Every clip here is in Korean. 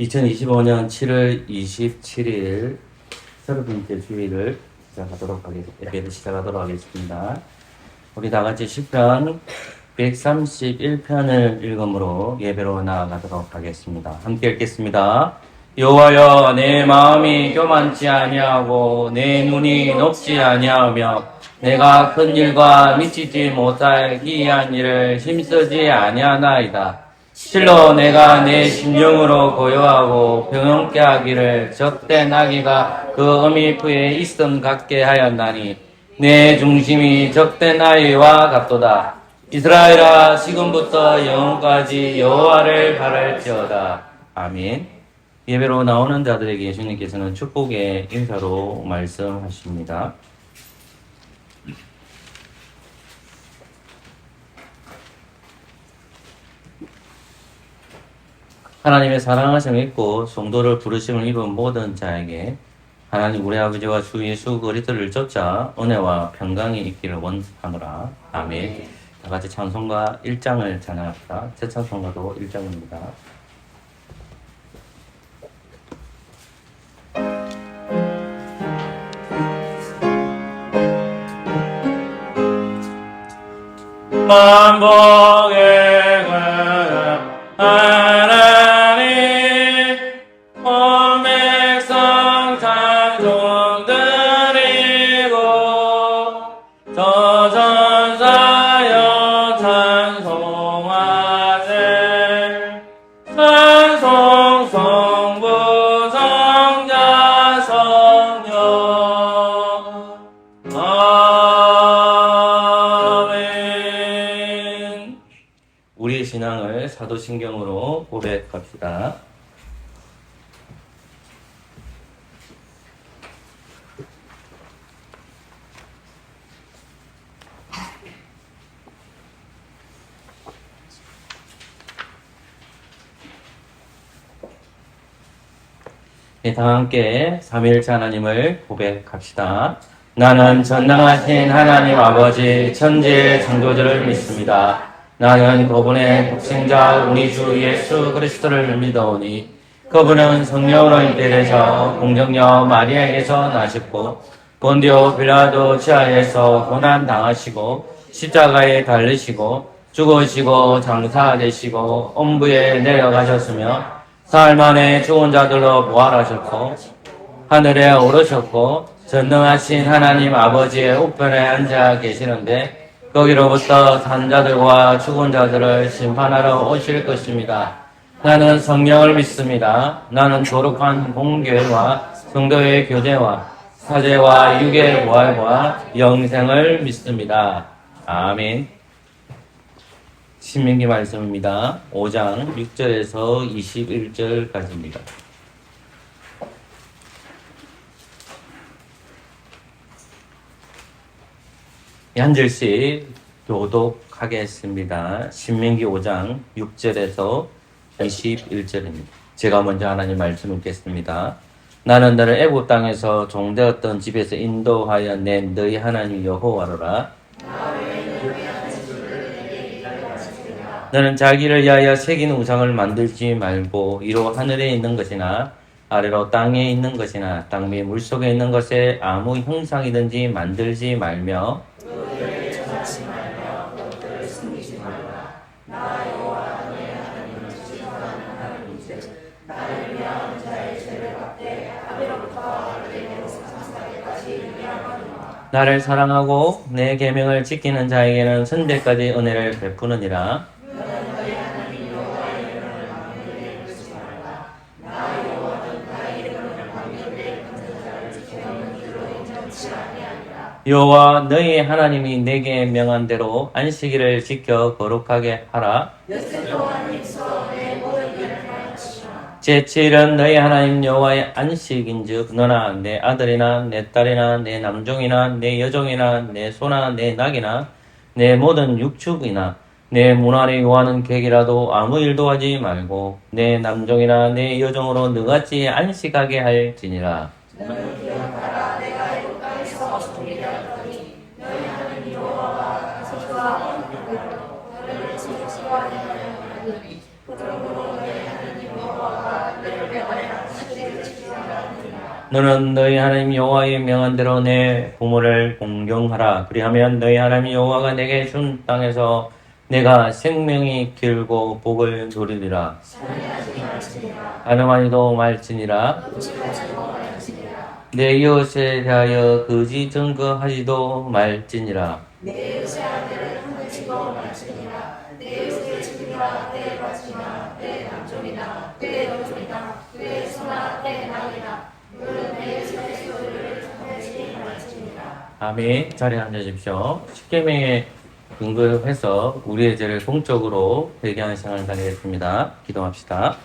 2025년 7월 27일 30번째 주일을 예배를 시작하도록 하겠습니다. 우리 다 같이 시편 131편을 읽음으로 예배로 나아가도록 하겠습니다. 함께 읽겠습니다. 여호와여, 내 마음이 교만치 아니하고 내 눈이 높지 아니하며 내가 큰 일과 미치지 못할 기이한 일을 힘쓰지 아니하나이다. 실로 내가 내 심령으로 고요하고 평온케 하기를 적대 나귀가 그 어미 부에 있음 같게 하였나니 내 중심이 적대 나귀와 같도다. 이스라엘아, 지금부터 영원까지 여호와를 바랄지어다. 아멘. 예배로 나오는 자들에게 예수님께서는 축복의 인사로 말씀하십니다. 하나님의 사랑하심을 입고 성도를 부르심을 입은 모든 자에게 하나님 우리 아버지와 주 예수 그리스도를 쫓아 은혜와 평강이 있기를 원하노라. 아멘. 다 같이 찬송가 1장을 찬양합니다. 새 찬송가도 1장입니다. 만복의 하나님 온 백성 찬송 드리고 저 전사여 찬송하세. 찬송 성부 성자 성령 아멘. 우리의 신앙을 사도신경으로 고백합시다. 네, 다 함께 삼위일체 하나님을 고백합시다. 나는 전능하신 하나님 아버지 천지의 창조주를 믿습니다. 나는 그분의 독생자 우리 주 예수 그리스도를 믿어오니 그분은 성령으로 잉태되셔 공정녀 마리아에게서 나셨고 본디오 빌라도 지하에서 고난 당하시고 십자가에 달리시고 죽으시고 장사되시고 엄부에 내려가셨으며 사흘 만에 죽은 자들로 부활하셨고 하늘에 오르셨고 전능하신 하나님 아버지의 우편에 앉아 계시는데 거기로부터 산 자들과 죽은 자들을 심판하러 오실 것입니다. 나는 성령을 믿습니다. 나는 거룩한 공교회와 성도의 교제와 사제와 육의 부활과 영생을 믿습니다. 아멘. 신명기 말씀입니다. 5장 6절에서 21절까지입니다. 한 절씩 교독하겠습니다. 신명기 5장 6절에서 21절입니다. 제가 먼저 하나님 말씀 읽겠습니다. 나는 너를 애굽 땅에서 종되었던 집에서 인도하여 낸 너희 하나님 여호와로라. 너는 자기를 위하여 새긴 우상을 만들지 말고 이로 하늘에 있는 것이나 아래로 땅에 있는 것이나 땅 위 물속에 있는 것에 아무 형상이든지 만들지 말며 나를 사랑하고 내 계명을 지키는 자에게는 선대까지 은혜를 베푸느니라. 여호와 너희 하나님이 내게 명한 대로 안식일을 지켜 거룩하게 하라. 제7일은 너희 하나님 여호와의 안식인즉 너나 내 아들이나 내 딸이나 내 남종이나 내 여종이나 내 소나 내 낙이나 내 모든 육축이나 내 문화를 요하는 객이라도 아무 일도 하지 말고 내 남종이나 내 여종으로 너같이 안식하게 할지니라. 너는 너희 하나님 여호와의 명한 대로 내 부모를 공경하라. 그리하면 너희 하나님 여호와가 내게 준 땅에서 내가 생명이 길고 복을 누리리라. 가늠하니도 말지니라. 내 이웃에 대하여 거짓 증거하지도 말지니라. 내 이웃의 아들을 한글치고 말지니라. 내 이웃의 친구나 내 가지나 내 남종이나 내 여종이나 내 소나 내 낙이나 너는 내 이웃의 소유를 한글치 말지니라. 아멘. 자리에 앉으십시오. 십계명에 근거해서 우리의 죄를 공적으로 회개하는 시간을 가지겠습니다. 기도합시다.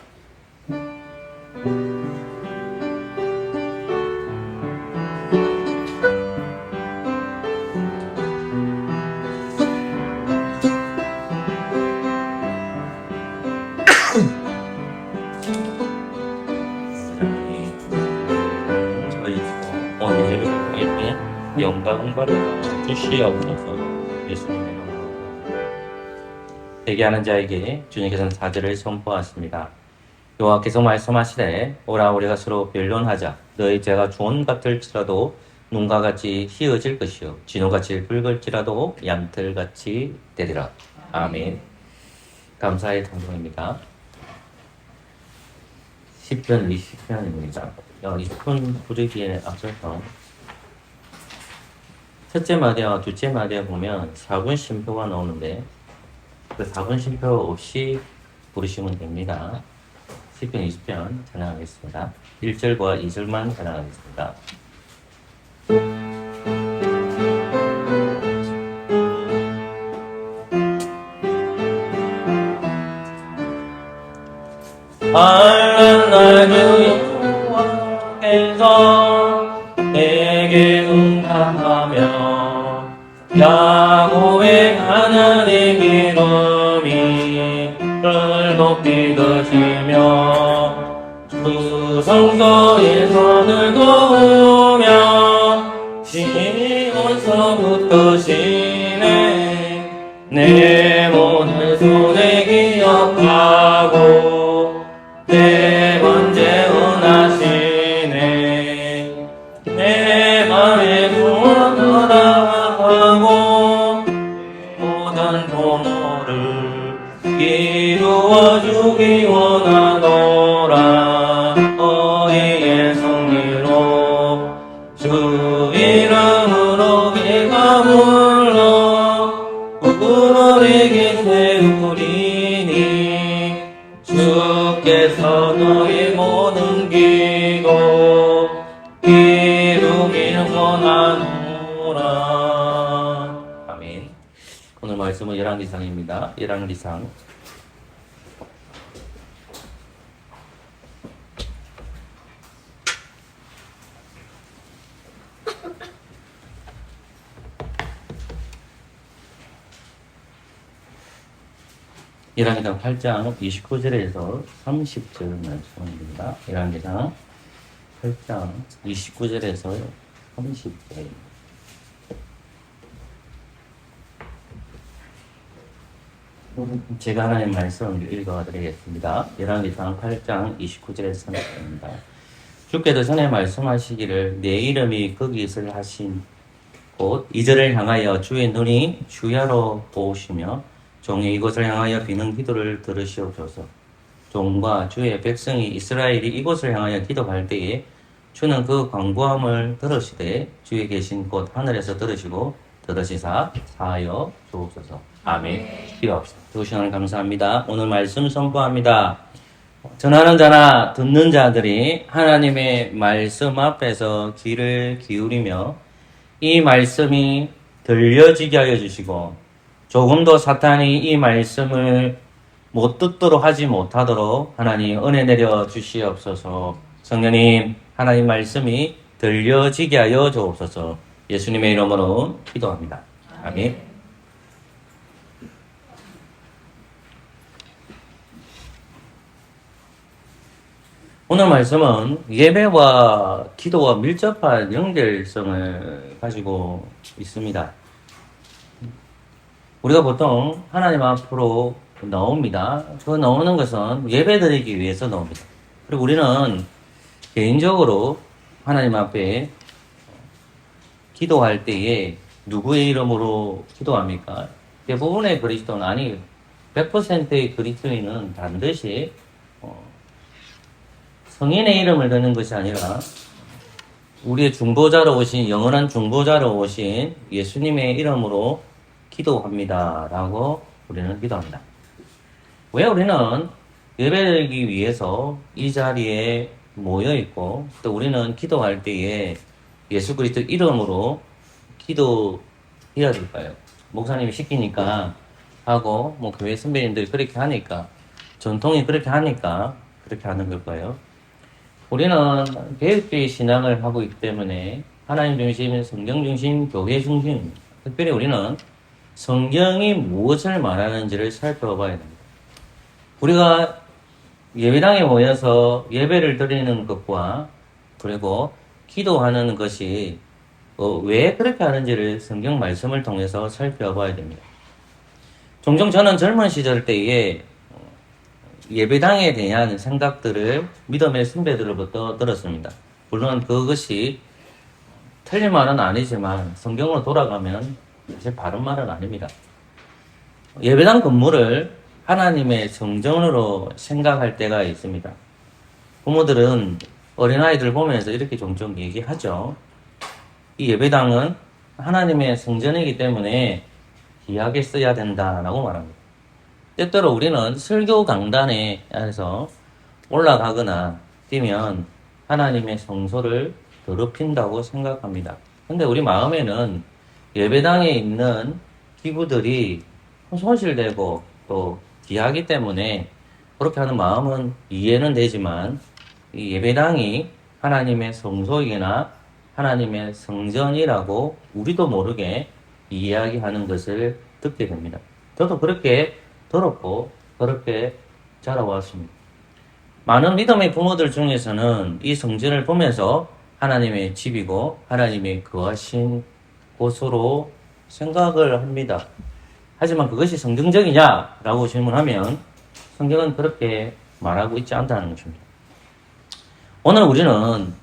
저희 오늘 예배에 영광과 주시옵소서. 예수님의 이름으로. 회개하는 자에게 주님께서는 사죄를 선포하십니다. 여호와께서 말씀하시되 오라 우리가 서로 변론하자. 너희 죄가 주온 같을지라도 눈과 같이 희어질 것이요 진호같이 붉을지라도 얌틀같이 되리라. 아멘. 감사의 찬송입니다. 10편 20편입니다. 20편 부르기에 앞서서 첫째 마디와 둘째 마디에 보면 4분 쉼표가 나오는데 그 4분 쉼표 없이 부르시면 됩니다. 10편 20편 찬양하겠습니다. 1절과 2절만 찬양하겠습니다. 알란 날 여호와께서 내게 응답하며 야곱의 하나님 이름이 를 높이 드시며 주 성소의 선을 도우며 시온서부터 시내 내 모든 손에 기억하고 내 번제 은하시네 내 맘에 구원하라 하고 모든 도모를 이루어 주기 원하노라. 너희의 승리로 주 이름으로 내가 불러 우리에게 세우리니 주께서 너희 모든 기도 이루길 원하노라. 아멘. 오늘 말씀은 열왕기상입니다. 열왕기상 8장 29절에서 30절 말씀입니다. 8장 29절에서 30절. 제가 하나님 말씀을 읽어드리겠습니다. 8장 29절에서 30절입니다. 주께서 전에 말씀하시기를 내 이름이 거기 있을 하신 곳 이절을 향하여 주의 눈이 주야로 보시며 종이 이곳을 향하여 비는 기도를 들으시옵소서. 종과 주의 백성이 이스라엘이 이곳을 향하여 기도할 때에 주는 그 간구함을 들으시되 주의 계신 곳 하늘에서 들으시고 들으시사 사하여 주옵소서. 아멘. 기도합시다. 두시간을 감사합니다. 오늘 말씀 선포합니다. 전하는 자나 듣는 자들이 하나님의 말씀 앞에서 귀를 기울이며 이 말씀이 들려지게 하여 주시고 조금도 사탄이 이 말씀을 못 듣도록 하지 못하도록 하나님 은혜 내려 주시옵소서. 성령님 하나님 말씀이 들려지게 하여 주옵소서. 예수님의 이름으로 기도합니다. 아멘. 오늘 말씀은 예배와 기도와 밀접한 연결성을 가지고 있습니다. 우리가 보통 하나님 앞으로 나옵니다. 그 나오는 것은 예배 드리기 위해서 나옵니다. 그리고 우리는 개인적으로 하나님 앞에 기도할 때에 누구의 이름으로 기도합니까? 대부분의 그리스도는 아니에요. 100%의 그리스도인은 반드시 성인의 이름을 드는 것이 아니라 우리의 중보자로 오신, 영원한 중보자로 오신 예수님의 이름으로 기도합니다. 라고 우리는 기도합니다. 왜 우리는 예배드리기 위해서 이 자리에 모여 있고, 또 우리는 기도할 때에 예수 그리스도 이름으로 기도해야 될까요? 목사님이 시키니까 하고, 뭐 교회 선배님들이 그렇게 하니까, 전통이 그렇게 하니까 그렇게 하는 걸까요? 우리는 개혁주의 신앙을 하고 있기 때문에 하나님 중심, 성경 중심, 교회 중심, 특별히 우리는 성경이 무엇을 말하는지를 살펴봐야 됩니다. 우리가 예배당에 모여서 예배를 드리는 것과 그리고 기도하는 것이 왜 그렇게 하는지를 성경 말씀을 통해서 살펴봐야 됩니다. 종종 저는 젊은 시절 때에 예배당에 대한 생각들을 믿음의 선배들로부터 들었습니다. 물론 그것이 틀린 말은 아니지만 성경으로 돌아가면 사실 바른 말은 아닙니다. 예배당 건물을 하나님의 성전으로 생각할 때가 있습니다. 부모들은 어린아이들 보면서 이렇게 종종 얘기하죠. 이 예배당은 하나님의 성전이기 때문에 귀하게 써야 된다라고 말합니다. 때때로 우리는 설교 강단에서 올라가거나 뛰면 하나님의 성소를 더럽힌다고 생각합니다. 근데 우리 마음에는 예배당에 있는 기구들이 손실되고 또 귀하기 때문에 그렇게 하는 마음은 이해는 되지만 이 예배당이 하나님의 성소이거나 하나님의 성전이라고 우리도 모르게 이야기하는 것을 듣게 됩니다. 저도 그렇게 들었고 그렇게 자라왔습니다. 많은 믿음의 부모들 중에서는 이 성전을 보면서 하나님의 집이고 하나님의 거하신 곳으로 생각을 합니다. 하지만 그것이 성경적이냐라고 질문하면 성경은 그렇게 말하고 있지 않다는 것입니다. 오늘 우리는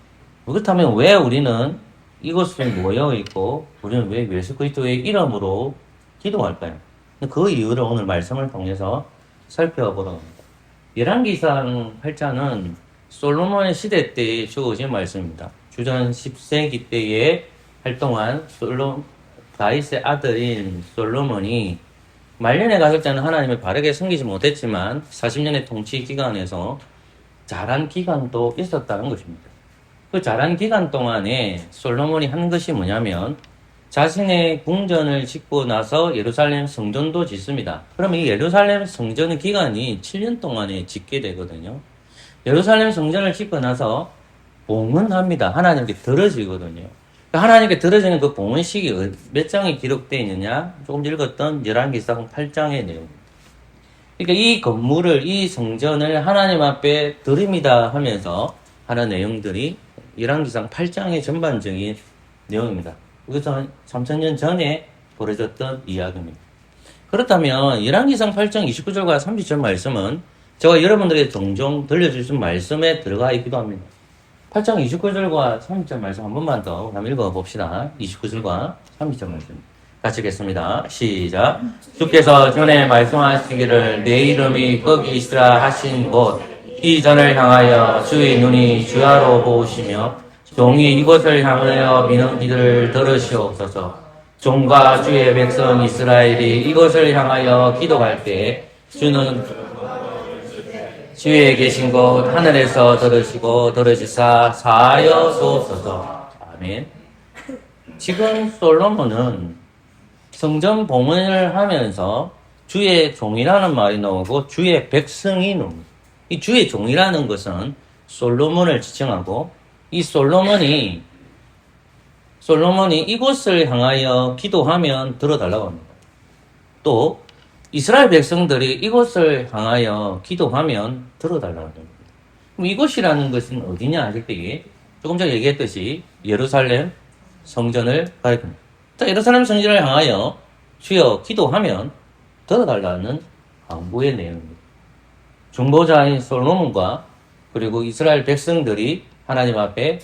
그렇다면 왜 우리는 이곳에 모여 있고 우리는 왜 예수 그리스도의 이름으로 기도할까요? 그 이유를 오늘 말씀을 통해서 살펴보도록 합니다. 열왕기상 8장은 솔로몬의 시대 때 주어진 말씀입니다. 주전 10세기 때에 활동한 다윗의 아들인 솔로몬이 말년에 갔을 때는 하나님을 바르게 섬기지 못했지만 40년의 통치 기간에서 자란 기간도 있었다는 것입니다. 그 자란 기간 동안에 솔로몬이 한 것이 뭐냐면 자신의 궁전을 짓고 나서 예루살렘 성전도 짓습니다. 그러면 이 예루살렘 성전 기간이 7년 동안에 짓게 되거든요. 예루살렘 성전을 짓고 나서 봉헌합니다. 하나님께 드려지거든요. 하나님께 드려지는 그 봉헌식이 몇 장에 기록되어 있느냐? 조금 읽었던 열왕기상 8장의 내용입니다. 그러니까 이 건물을, 이 성전을 하나님 앞에 드립니다 하면서 하는 내용들이 열왕기상 8장의 전반적인 내용입니다. 이것은 3000년 전에 벌어졌던 이야기입니다. 그렇다면 열왕기상 8장 29절과 30절 말씀은 제가 여러분들에게 종종 들려주신 말씀에 들어가 있기도 합니다. 8장 29절과 30절 말씀 한 번만 더 한번 읽어봅시다. 29절과 30절 말씀 같이 읽겠습니다. 시작. 주께서 전에 말씀하시기를 내 이름이 거기 있으라 하신 곳 이 전을 향하여 주의 눈이 주야로 보시며 종이 이곳을 향하여 미는 이들을 들으시옵소서. 종과 주의 백성 이스라엘이 이곳을 향하여 기도할 때 주는 주위에 계신 곳 하늘에서 들으시고 들으시사 사하여 주옵소서. 아멘. 지금 솔로몬은 성전 봉헌을 하면서 주의 종이라는 말이 나오고 주의 백성이 나옵니다. 이 주의 종이라는 것은 솔로몬을 지칭하고 이 솔로몬이 이곳을 향하여 기도하면 들어달라고 합니다. 또 이스라엘 백성들이 이곳을 향하여 기도하면 들어달라고 합니다. 그럼 이곳이라는 것은 어디냐 하실 때 조금 전에 얘기했듯이 예루살렘 성전을 가리킵니다. 예루살렘 성전을 향하여 주여 기도하면 들어달라는 강구의 내용입니다. 중보자인 솔로몬과 그리고 이스라엘 백성들이 하나님 앞에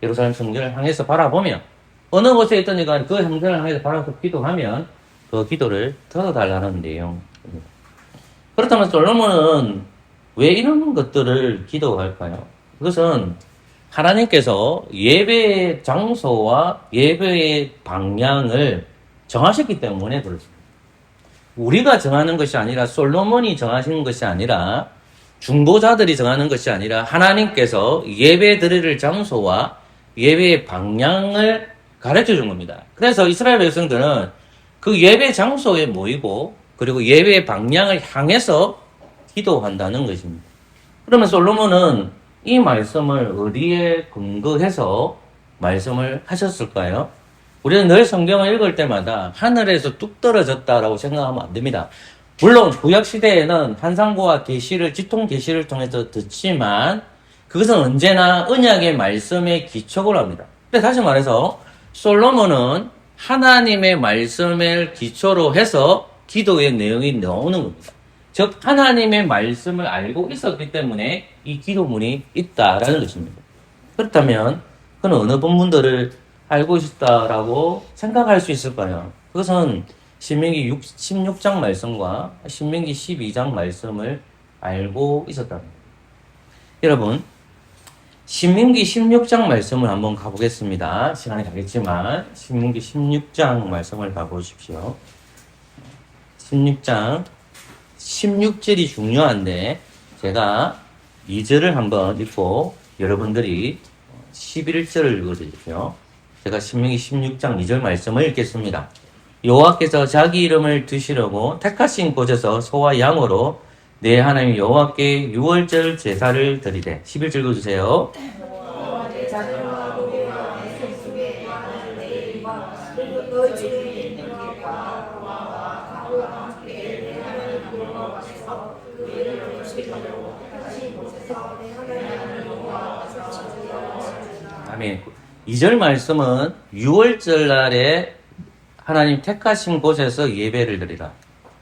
예루살렘 성전을 향해서 바라보며 어느 곳에 있더니가 그 형상을 향해서 바라보고 기도하면 그 기도를 들어달라는 내용. 그렇다면 솔로몬은 왜 이런 것들을 기도할까요? 그것은 하나님께서 예배의 장소와 예배의 방향을 정하셨기 때문에 그렇습니다. 우리가 정하는 것이 아니라 솔로몬이 정하신 것이 아니라 중보자들이 정하는 것이 아니라 하나님께서 예배 드릴 장소와 예배의 방향을 가르쳐 준 겁니다. 그래서 이스라엘 백성들은 그 예배 장소에 모이고 그리고 예배의 방향을 향해서 기도한다는 것입니다. 그러면 솔로몬은 이 말씀을 어디에 근거해서 말씀을 하셨을까요? 우리는 늘 성경을 읽을 때마다 하늘에서 뚝 떨어졌다라고 생각하면 안 됩니다. 물론 구약 시대에는 환상과 계시를 지통 계시를 통해서 듣지만 그것은 언제나 언약의 말씀에 기초를 합니다. 근데 다시 말해서 솔로몬은 하나님의 말씀을 기초로 해서 기도의 내용이 나오는 겁니다. 즉 하나님의 말씀을 알고 있었기 때문에 이 기도문이 있다라는 것입니다. 그렇다면 그는 어느 본문들을 알고 있었다라고 생각할 수 있을까요? 그것은 신명기 16장 말씀과 신명기 12장 말씀을 알고 있었답니다. 여러분, 신명기 16장 말씀을 한번 가보겠습니다. 시간이 가겠지만 신명기 16장 말씀을 가보십시오. 16장 16절이 중요한데 제가 2절을 한번 읽고 여러분들이 11절을 읽어주십시오. 제가 신명기 16장 2절 말씀을 읽겠습니다. 여호와께서 자기 이름을 두시려고 택하신 곳에서 소와 양으로 내 하나님 여호와께 유월절 제사를 드리되 11절 읽어주세요. 아멘. 2절 말씀은 6월절 날에 하나님 택하신 곳에서 예배를 드리라.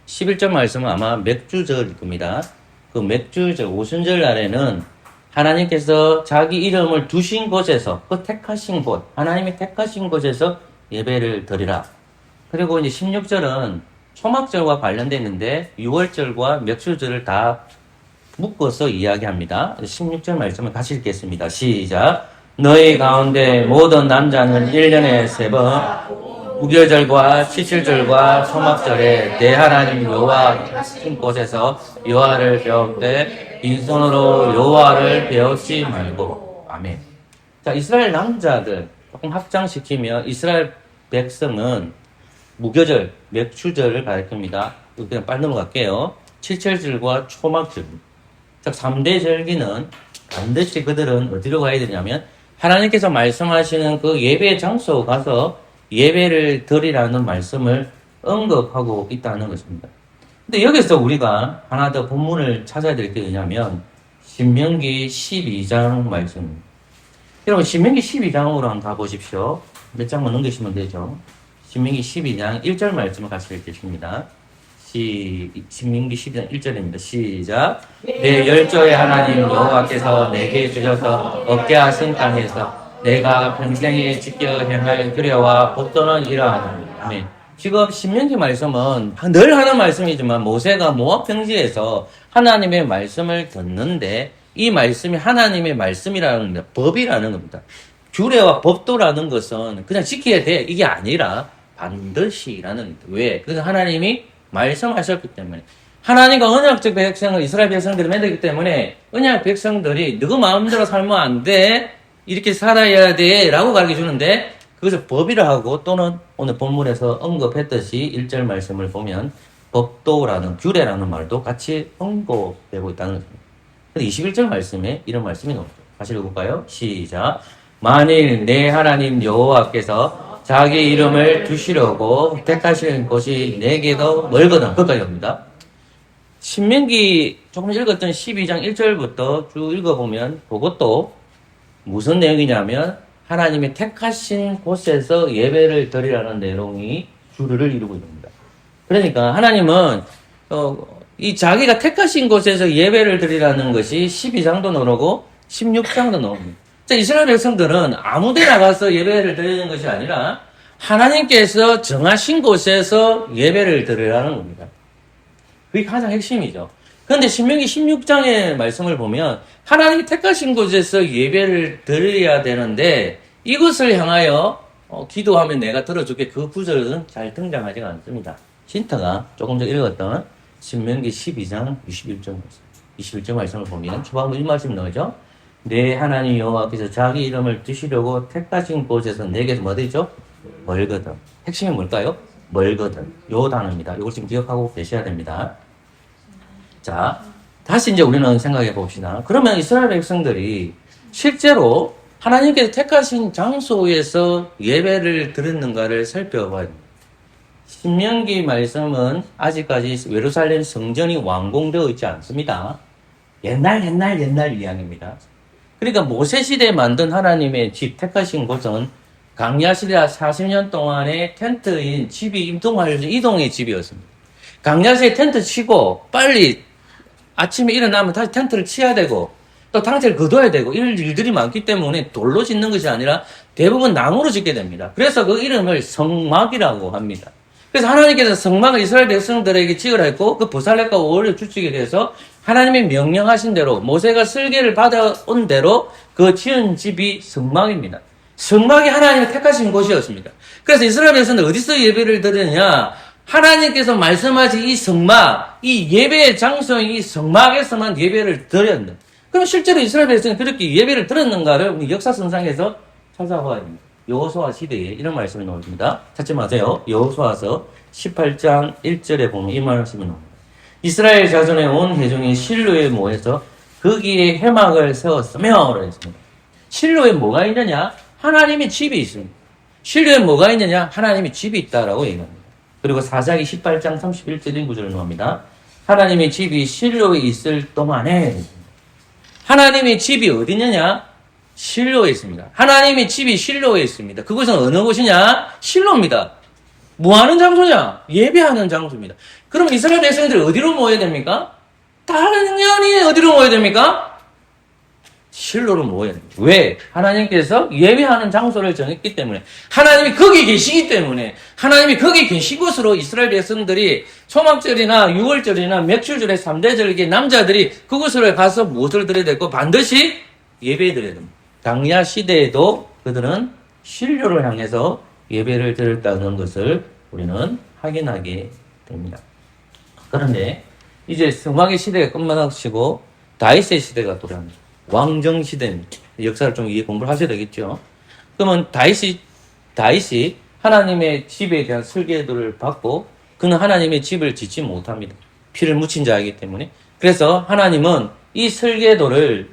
11절 말씀은 아마 맥주절일 겁니다. 그 맥주절, 오순절 날에는 하나님께서 자기 이름을 두신 곳에서, 그 택하신 곳, 하나님이 택하신 곳에서 예배를 드리라. 그리고 이제 16절은 초막절과 관련되어 있는데 6월절과 맥주절을 다 묶어서 이야기합니다. 16절 말씀을 같이 읽겠습니다. 시작. 너희 가운데 모든 남자는 1년에 3번 무교절과 시칠절과 초막절에 내 하나님 여호와 신 곳에서 여호와를 배울 때 빈손으로 여호와를 배우지 말고. 아멘. 자, 이스라엘 남자들 조금 확장시키면 이스라엘 백성은 무교절, 맥주절을 가리킵니다. 그냥 빨리 넘어갈게요. 칠칠절과 초막절. 자, 3대 절기는 반드시 그들은 어디로 가야 되냐면 하나님께서 말씀하시는 그 예배 장소 가서 예배를 드리라는 말씀을 언급하고 있다는 것입니다. 근데 여기서 우리가 하나 더 본문을 찾아야 될 게 뭐냐면 신명기 12장 말씀입니다. 여러분 신명기 12장으로 한번 가보십시오. 몇 장만 넘기시면 되죠. 신명기 12장 1절 말씀을 같이 읽겠습니다. 신명기 12장 1절입니다. 시작. 내 열조의 하나님 여호와께서 내게 주셔서 얻게 하신 땅에서 내가 평생에 지켜 행할 규례와 법도는 이러하니. 아멘. 지금 신명기 말씀은 늘 하는 말씀이지만 모세가 모압 평지에서 하나님의 말씀을 듣는데 이 말씀이 하나님의 말씀이라는 겁니다. 법이라는 겁니다. 규례와 법도라는 것은 그냥 지켜야 돼 이게 아니라 반드시라는 겁니다. 왜? 그래서 하나님이 말씀하셨기 때문에 하나님과 언약적 백성을 이스라엘 백성들이 맺었기 때문에 언약 백성들이 너희 마음대로 살면 안 돼 이렇게 살아야 돼 라고 가르쳐 주는데 그것을 법이라 하고 또는 오늘 본문에서 언급했듯이 1절 말씀을 보면 법도라는 규례라는 말도 같이 언급되고 있다는 것입니다. 근데 21절 말씀에 이런 말씀이 나옵니다. 다시 읽어볼까요? 시작. 만일 내 하나님 여호와께서 자기 이름을 두시려고 택하시는 곳이 내게도 멀거든. 거기까지 옵니다. 신명기 조금 읽었던 12장 1절부터 쭉 읽어보면 그것도 무슨 내용이냐면 하나님의 택하신 곳에서 예배를 드리라는 내용이 주를 이루고 있습니다. 그러니까 하나님은 이 자기가 택하신 곳에서 예배를 드리라는 것이 12장도 나오고 16장도 나옵니다. 자, 이스라엘 백성들은 아무 데 나가서 예배를 드리는 것이 아니라 하나님께서 정하신 곳에서 예배를 드리라는 겁니다. 그게 가장 핵심이죠. 그런데 신명기 16장의 말씀을 보면 하나님이 택하신 곳에서 예배를 드려야 되는데 이것을 향하여 기도하면 내가 들어줄게, 그 구절은 잘 등장하지가 않습니다. 신터가 조금 전에 읽었던 신명기 12장 21절 말씀을 보면 초반부 이 말씀 나오죠. 내 하나님 여호와께서 자기 이름을 두시려고 택하신 곳에서 내게서 뭐 되죠? 멀거든. 핵심이 뭘까요? 멀거든. 요 단어입니다. 이걸 지금 기억하고 계셔야 됩니다. 자, 다시 이제 우리는 생각해 봅시다. 그러면 이스라엘 백성들이 실제로 하나님께서 택하신 장소에서 예배를 드렸는가를 살펴봐야 됩니다. 신명기 말씀은 아직까지 예루살렘 성전이 완공되어 있지 않습니다. 옛날 이야기입니다. 그러니까 모세 시대에 만든 하나님의 집, 택하신 곳은 강야 시대 40년 동안의 텐트인 집이 이동의 집이었습니다. 강야 시대 텐트 치고 빨리 아침에 일어나면 다시 텐트를 치야 되고 또 당체를 거둬야 되고 이런 일들이 많기 때문에 돌로 짓는 것이 아니라 대부분 나무로 짓게 됩니다. 그래서 그 이름을 성막이라고 합니다. 그래서 하나님께서 성막을 이스라엘 백성들에게 지으라 했고 그 보살렛과 오월을 주축에 대해서 하나님이 명령하신 대로 모세가 설계를 받아온 대로 그 지은 집이 성막입니다. 성막이 하나님이 택하신 곳이었습니다. 그래서 이스라엘 백성들 어디서 예배를 드리느냐? 하나님께서 말씀하신 이 성막, 이 예배의 장소인 이 성막에서만 예배를 드렸는. 그럼 실제로 이스라엘 백성이 그렇게 예배를 드렸는가를 우리 역사선상에서 찾아봐야 됩니다. 여호수아 시대에 이런 말씀이 나옵니다. 찾지 마세요. 여호수아서 18장 1절에 보면 이 말씀이 나옵니다. 이스라엘 자손의 온 회중이 실로에 모여서 거기에 회막을 세웠으며 그랬습니다. 실로에 뭐가 있느냐? 하나님의 집이 있습니다. 실로에 뭐가 있느냐? 하나님의 집이 있다라고 얘기합니다. 그리고 사사기 18장 31절인 구절을 나옵니다. 하나님의 집이 실로에 있을 동안에 하나님의 집이 어디 있느냐? 실로에 있습니다. 하나님의 집이 실로에 있습니다. 그곳은 어느 곳이냐? 실로입니다. 뭐 하는 장소냐? 예배하는 장소입니다. 그럼 이스라엘 백성들이 어디로 모여야 됩니까? 당연히 어디로 모여야 됩니까? 실로로 모여야 됩니다. 왜? 하나님께서 예배하는 장소를 정했기 때문에, 하나님이 거기 계시기 때문에, 하나님이 거기 계신 곳으로 이스라엘 백성들이 초막절이나 6월절이나 맥출절의 3대 절기 남자들이 그곳으로 가서 무엇을 드려야 되고 반드시 예배 드려야 됩니다. 강야 시대에도 그들은 실로를 향해서 예배를 드렸다는 것을 우리는 확인하게 됩니다. 그런데 이제 성막의 시대가 끝마치고 다윗의 시대가 돌아옵니다. 왕정 시대입니다. 역사를 좀 이해 공부를 하셔야 되겠죠. 그러면 다윗이 하나님의 집에 대한 설계도를 받고 그는 하나님의 집을 짓지 못합니다. 피를 묻힌 자이기 때문에. 그래서 하나님은 이 설계도를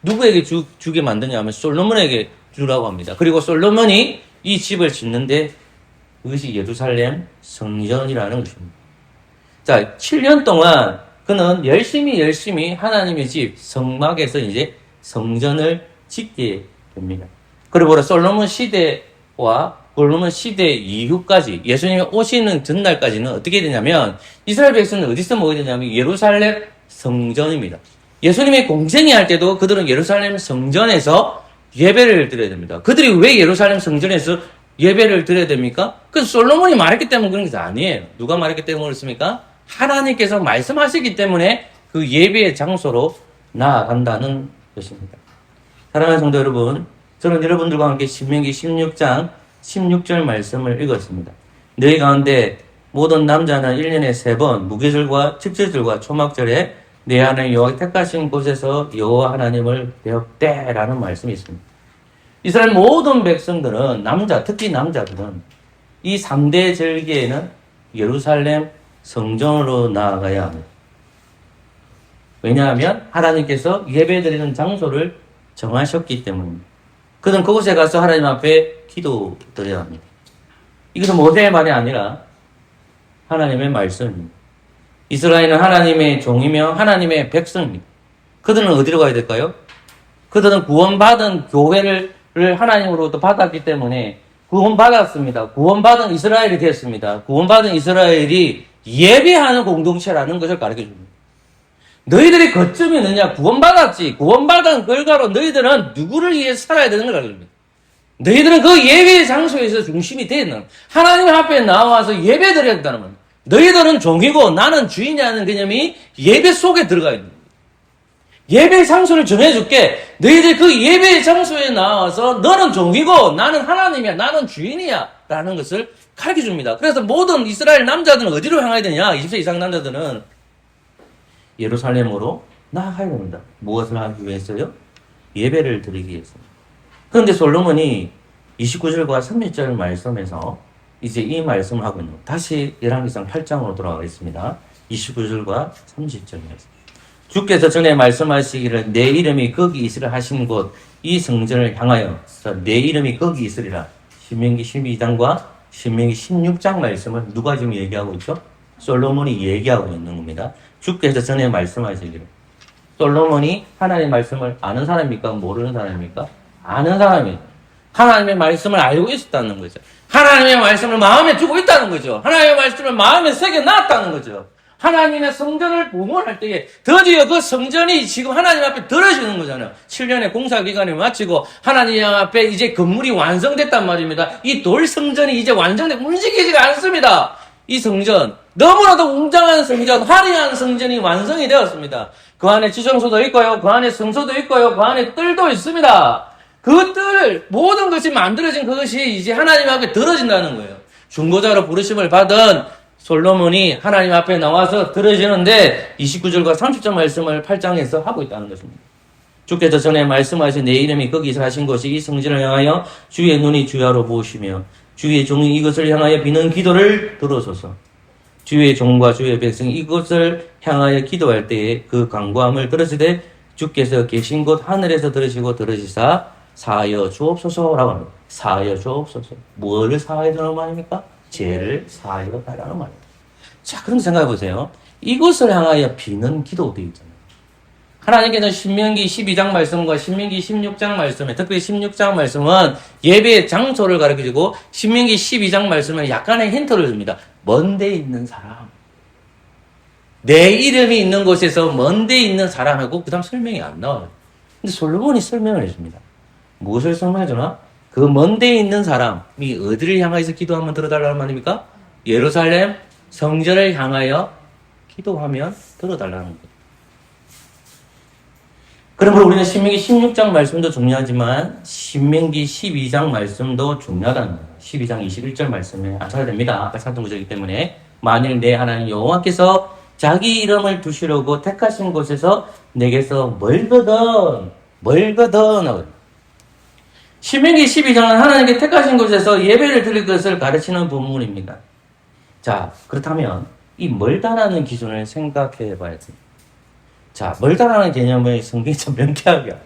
누구에게 주게 만드냐면 솔로몬에게 주라고 합니다. 그리고 솔로몬이 이 집을 짓는데 그것이 예루살렘 성전이라는 것입니다. 자, 7년 동안 그는 열심히 하나님의 집 성막에서 이제 성전을 짓게 됩니다. 그리고 솔로몬 시대와 솔로몬 시대 이후까지 예수님이 오시는 전날까지는 어떻게 되냐면 이스라엘 백성은 어디서 모여야 되냐면 예루살렘 성전입니다. 예수님이 공생이 할 때도 그들은 예루살렘 성전에서 예배를 드려야 됩니다. 그들이 왜 예루살렘 성전에서 예배를 드려야 됩니까? 그 솔로몬이 말했기 때문에 그런 게 아니에요. 누가 말했기 때문에 그렇습니까? 하나님께서 말씀하시기 때문에 그 예배의 장소로 나아간다는 것입니다. 사랑하는 성도 여러분, 저는 여러분들과 함께 신명기 16장 16절 말씀을 읽었습니다. 너희 가운데 모든 남자는 1년에 3번 무교절과 축제절과 초막절에 내 하나님 여호와 택하신 곳에서 여호와 하나님을 배웁대라는 말씀이 있습니다. 이스라엘 모든 백성들은 특히 남자들은 이 3대 절기에는 예루살렘 성전으로 나아가야 합니다. 왜냐하면 하나님께서 예배드리는 장소를 정하셨기 때문입니다. 그들은 그곳에 가서 하나님 앞에 기도드려야 합니다. 이것은 모세의 말이 아니라 하나님의 말씀입니다. 이스라엘은 하나님의 종이며 하나님의 백성입니다. 그들은 어디로 가야 될까요? 그들은 구원받은 교회를 하나님으로부터 받았기 때문에 구원받았습니다. 구원받은 이스라엘이 됐습니다. 구원받은 이스라엘이 예배하는 공동체라는 것을 가르쳐 줍니다. 너희들이 거점이 있느냐? 구원받았지. 구원받은 결과로 너희들은 누구를 위해 살아야 되는 걸 알립니다. 너희들은 그 예배 장소에서 중심이 되어 있는, 하나님 앞에 나와서 예배 드려야 된다는 겁니다. 너희들은 종이고 나는 주인이라는 개념이 예배 속에 들어가 있는 거예요. 예배 장소를 정해줄게. 너희들 그 예배 장소에 나와서 너는 종이고 나는 하나님이야, 나는 주인이야 라는 것을 가르쳐줍니다. 그래서 모든 이스라엘 남자들은 어디로 향해야 되냐? 20세 이상 남자들은 예루살렘으로 나아가야 됩니다. 무엇을 하기 위해서요? 예배를 드리기 위해서. 그런데 솔로몬이 29절과 30절 말씀에서 이제 이 말씀을 하고 있는 거예요. 다시 열왕기상 8장으로 돌아가겠습니다. 29절과 30절 말씀. 주께서 전에 말씀하시기를 내 이름이 거기 있으리라 하신 곳 이 성전을 향하여 내 이름이 거기 있으리라. 신명기 12장과 신명기 16장 말씀을 누가 지금 얘기하고 있죠? 솔로몬이 얘기하고 있는 겁니다. 주께서 전에 말씀하시기를. 솔로몬이 하나님의 말씀을 아는 사람입니까? 모르는 사람입니까? 아는 사람이에요. 하나님의 말씀을 알고 있었다는 거죠. 하나님의 말씀을 마음에 두고 있다는 거죠. 하나님의 말씀을 마음에 새겨놨다는 거죠. 하나님의 성전을 봉헌할 때에 드디어 그 성전이 지금 하나님 앞에 들어지는 거잖아요. 7년의 공사기간을 마치고 하나님 앞에 이제 건물이 완성됐단 말입니다. 이 돌 성전이 이제 완성돼 움직이지가 않습니다. 이 성전, 너무나도 웅장한 성전, 화려한 성전이 완성이 되었습니다. 그 안에 지성소도 있고요. 그 안에 성소도 있고요. 그 안에 뜰도 있습니다. 그 뜰, 모든 것이 만들어진 그것이 이제 하나님 앞에 들어진다는 거예요. 중보자로 부르심을 받은 솔로몬이 하나님 앞에 나와서 들어지는데 29절과 30절 말씀을 8장에서 하고 있다는 것입니다. 주께서 전에 말씀하신 내 이름이 거기서 하신 것이 이 성전을 향하여 주의 눈이 주야로 보시며 주의 종이 이것을 향하여 비는 기도를 들어소서. 주의 종과 주의 백성이 이것을 향하여 기도할 때에 그 간구함을 들으시되 주께서 계신 곳 하늘에서 들으시고 들으시사 사하여 주옵소서라고 합니다. 사하여 주옵소서. 뭐를 사하여 주는 말입니까? 죄를 사하여 달라는 말입니다. 자, 그럼 생각해 보세요. 이것을 향하여 비는 기도도 있잖아요. 하나님께서 신명기 12장 말씀과 신명기 16장 말씀에, 특별히 16장 말씀은 예배의 장소를 가르쳐주고, 신명기 12장 말씀은 약간의 힌트를 줍니다. 먼 데 있는 사람. 내 이름이 있는 곳에서 먼 데 있는 사람하고 그 다음 설명이 안 나와요. 근데 솔로몬이 설명을 해줍니다. 무엇을 설명해주나? 그 먼 데 있는 사람이 어디를 향해서 기도하면 들어달라는 말입니까? 예루살렘 성전을 향하여 기도하면 들어달라는 거예요. 그러므로 우리는 신명기 16장 말씀도 중요하지만 신명기 12장 말씀도 중요하다는 거예요. 12장 21절 말씀에 안 찾아야 됩니다. 아까 찾던 구절이기 때문에 만일 내 하나님 여호와께서 자기 이름을 두시려고 택하신 곳에서 내게서 멀거든 하고 신명기 12장은 하나님께 택하신 곳에서 예배를 드릴 것을 가르치는 본문입니다. 자, 그렇다면 이 멀다라는 기준을 생각해 봐야 됩니다. 자, 멀다라는 개념을 성경이 참 명쾌하게 알아요.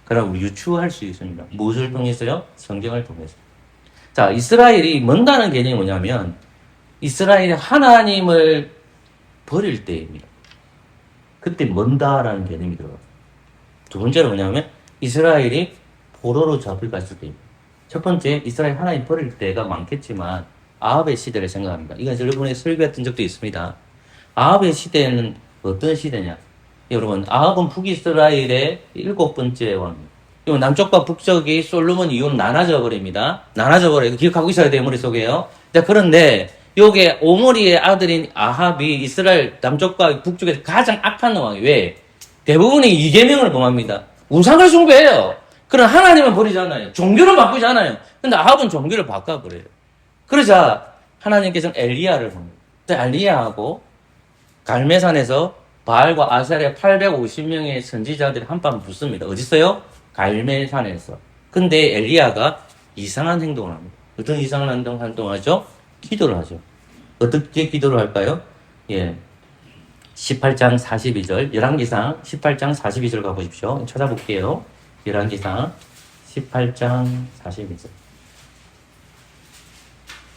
그럼 우리 유추할 수 있습니다. 무엇을 통해서요? 성경을 통해서. 자, 이스라엘이 먼다는 개념이 뭐냐면 이스라엘이 하나님을 버릴 때입니다. 그때 먼다라는 개념이 들어가요. 두 번째로 뭐냐면 이스라엘이 포로로 잡혀갔을 때입니다. 첫 번째, 이스라엘 하나님 버릴 때가 많겠지만 아합의 시대를 생각합니다. 이건 여러분의 설교했던 적도 있습니다. 아합의 시대는 어떤 시대냐? 여러분, 아합은 북이스라엘의 7번째 왕입니다. 남쪽과 북쪽이 솔로몬 이후로 나눠져 버립니다. 나눠져 버려요. 기억하고 있어야 돼요, 머릿속에요. 자, 그런데 요게 오므리의 아들인 아합이 이스라엘 남쪽과 북쪽에서 가장 악한 왕이에요. 왜? 대부분이 이계명을 범합니다. 우상을 숭배해요. 그럼 하나님은 버리잖아요. 종교를 바꾸지 않아요. 근데 아합은 종교를 바꿔버려요. 그러자 하나님께서는 엘리야를 보냅니다. 엘리야하고 갈매산에서 바알과 아셀의 850명의 선지자들이 한판 붙습니다. 어디 있어요? 갈매산에서. 근데 엘리야가 이상한 행동을 합니다. 어떤 이상한 행동을 하죠? 기도를 하죠. 어떻게 기도를 할까요? 예. 18장 42절, 열왕기상 18장 42절 가보십시오. 찾아볼게요. 열왕기상 18장 42절.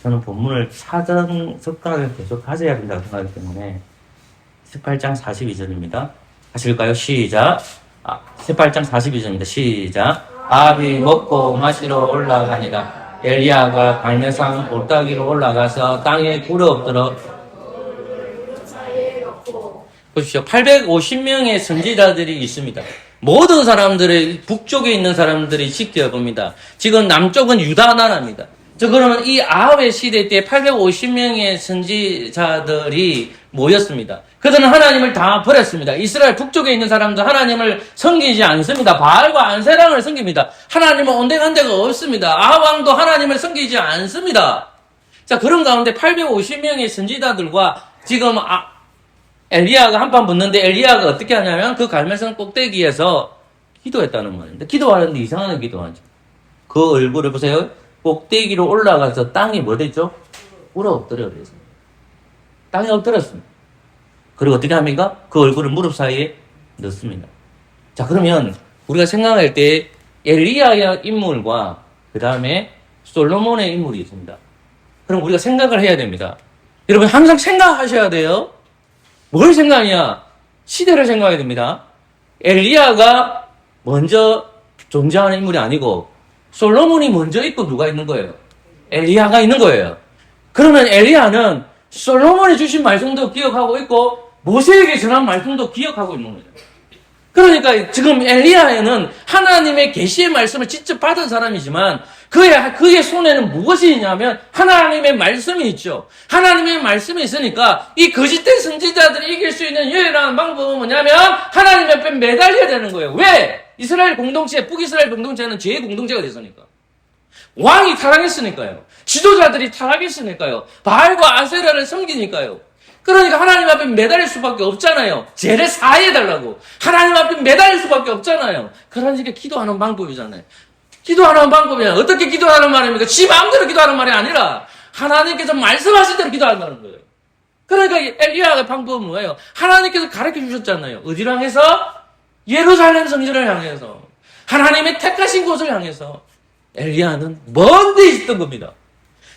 저는 본문을 사전 습관을 계속 가져야 된다고 생각하기 때문에 18장 42절입니다. 하실까요? 시작. 18장 42절입니다. 시작. 아합이 먹고 마시러 올라가니라. 엘리야가 갈매산 골짜기로 올라가서 땅에 굴어 엎드려 보십시오. 850명의 선지자들이 있습니다. 모든 사람들의 북쪽에 있는 사람들이 지켜봅니다. 지금 남쪽은 유다 나라입니다. 그러면 이 아합의 시대 때 850명의 선지자들이 모였습니다. 그들은 하나님을 다 버렸습니다. 이스라엘 북쪽에 있는 사람들 하나님을 섬기지 않습니다. 바알과 안세랑을 섬깁니다. 하나님은 온데간 데가 없습니다. 아합 왕도 하나님을 섬기지 않습니다. 자, 그런 가운데 850명의 선지자들과 지금 엘리야가 한판 붙는데 엘리야가 어떻게 하냐면 그 갈멜산 꼭대기에서 기도했다는 말입니다. 기도하는데 이상한 기도하죠. 그 얼굴을 보세요. 꼭대기로 올라가서 땅이 뭐 됐죠? 울어 엎드려 그랬습니다. 땅에 엎드렸습니다. 그리고 어떻게 합니까? 그 얼굴을 무릎 사이에 넣습니다. 자, 그러면 우리가 생각할 때 엘리야의 인물과 그 다음에 솔로몬의 인물이 있습니다. 그럼 우리가 생각을 해야 됩니다. 여러분 항상 생각하셔야 돼요. 뭘 생각하냐? 시대를 생각해야 됩니다. 엘리야가 먼저 존재하는 인물이 아니고 솔로몬이 먼저 있고 누가 있는 거예요? 엘리야가 있는 거예요. 그러면 엘리야는 솔로몬이 주신 말씀도 기억하고 있고 모세에게 전한 말씀도 기억하고 있는 거죠. 그러니까 지금 엘리야에는 하나님의 계시의 말씀을 직접 받은 사람이지만 그의 손에는 무엇이 있냐면 하나님의 말씀이 있죠. 하나님의 말씀이 있으니까 이 거짓된 선지자들이 이길 수 있는 유일한 방법은 뭐냐면 하나님 옆에 매달려야 되는 거예요. 왜? 이스라엘 공동체, 북이스라엘 공동체는 죄의 공동체가 됐으니까. 왕이 타락했으니까요. 지도자들이 타락했으니까요. 바알과 아세라를 섬기니까요. 그러니까 하나님 앞에 매달릴 수밖에 없잖아요. 죄를 사해달라고. 하나님 앞에 매달릴 수밖에 없잖아요. 그러니까 기도하는 방법이잖아요. 기도하는 방법이야. 어떻게 기도하는 말입니까? 지 마음대로 기도하는 말이 아니라 하나님께서 말씀하신 대로 기도한다는 거예요. 그러니까 엘리야의 방법은 뭐예요? 하나님께서 가르쳐 주셨잖아요. 어디를 향해서? 예루살렘 성전을 향해서. 하나님의 택하신 곳을 향해서. 엘리야는 먼 데 있었던 겁니다.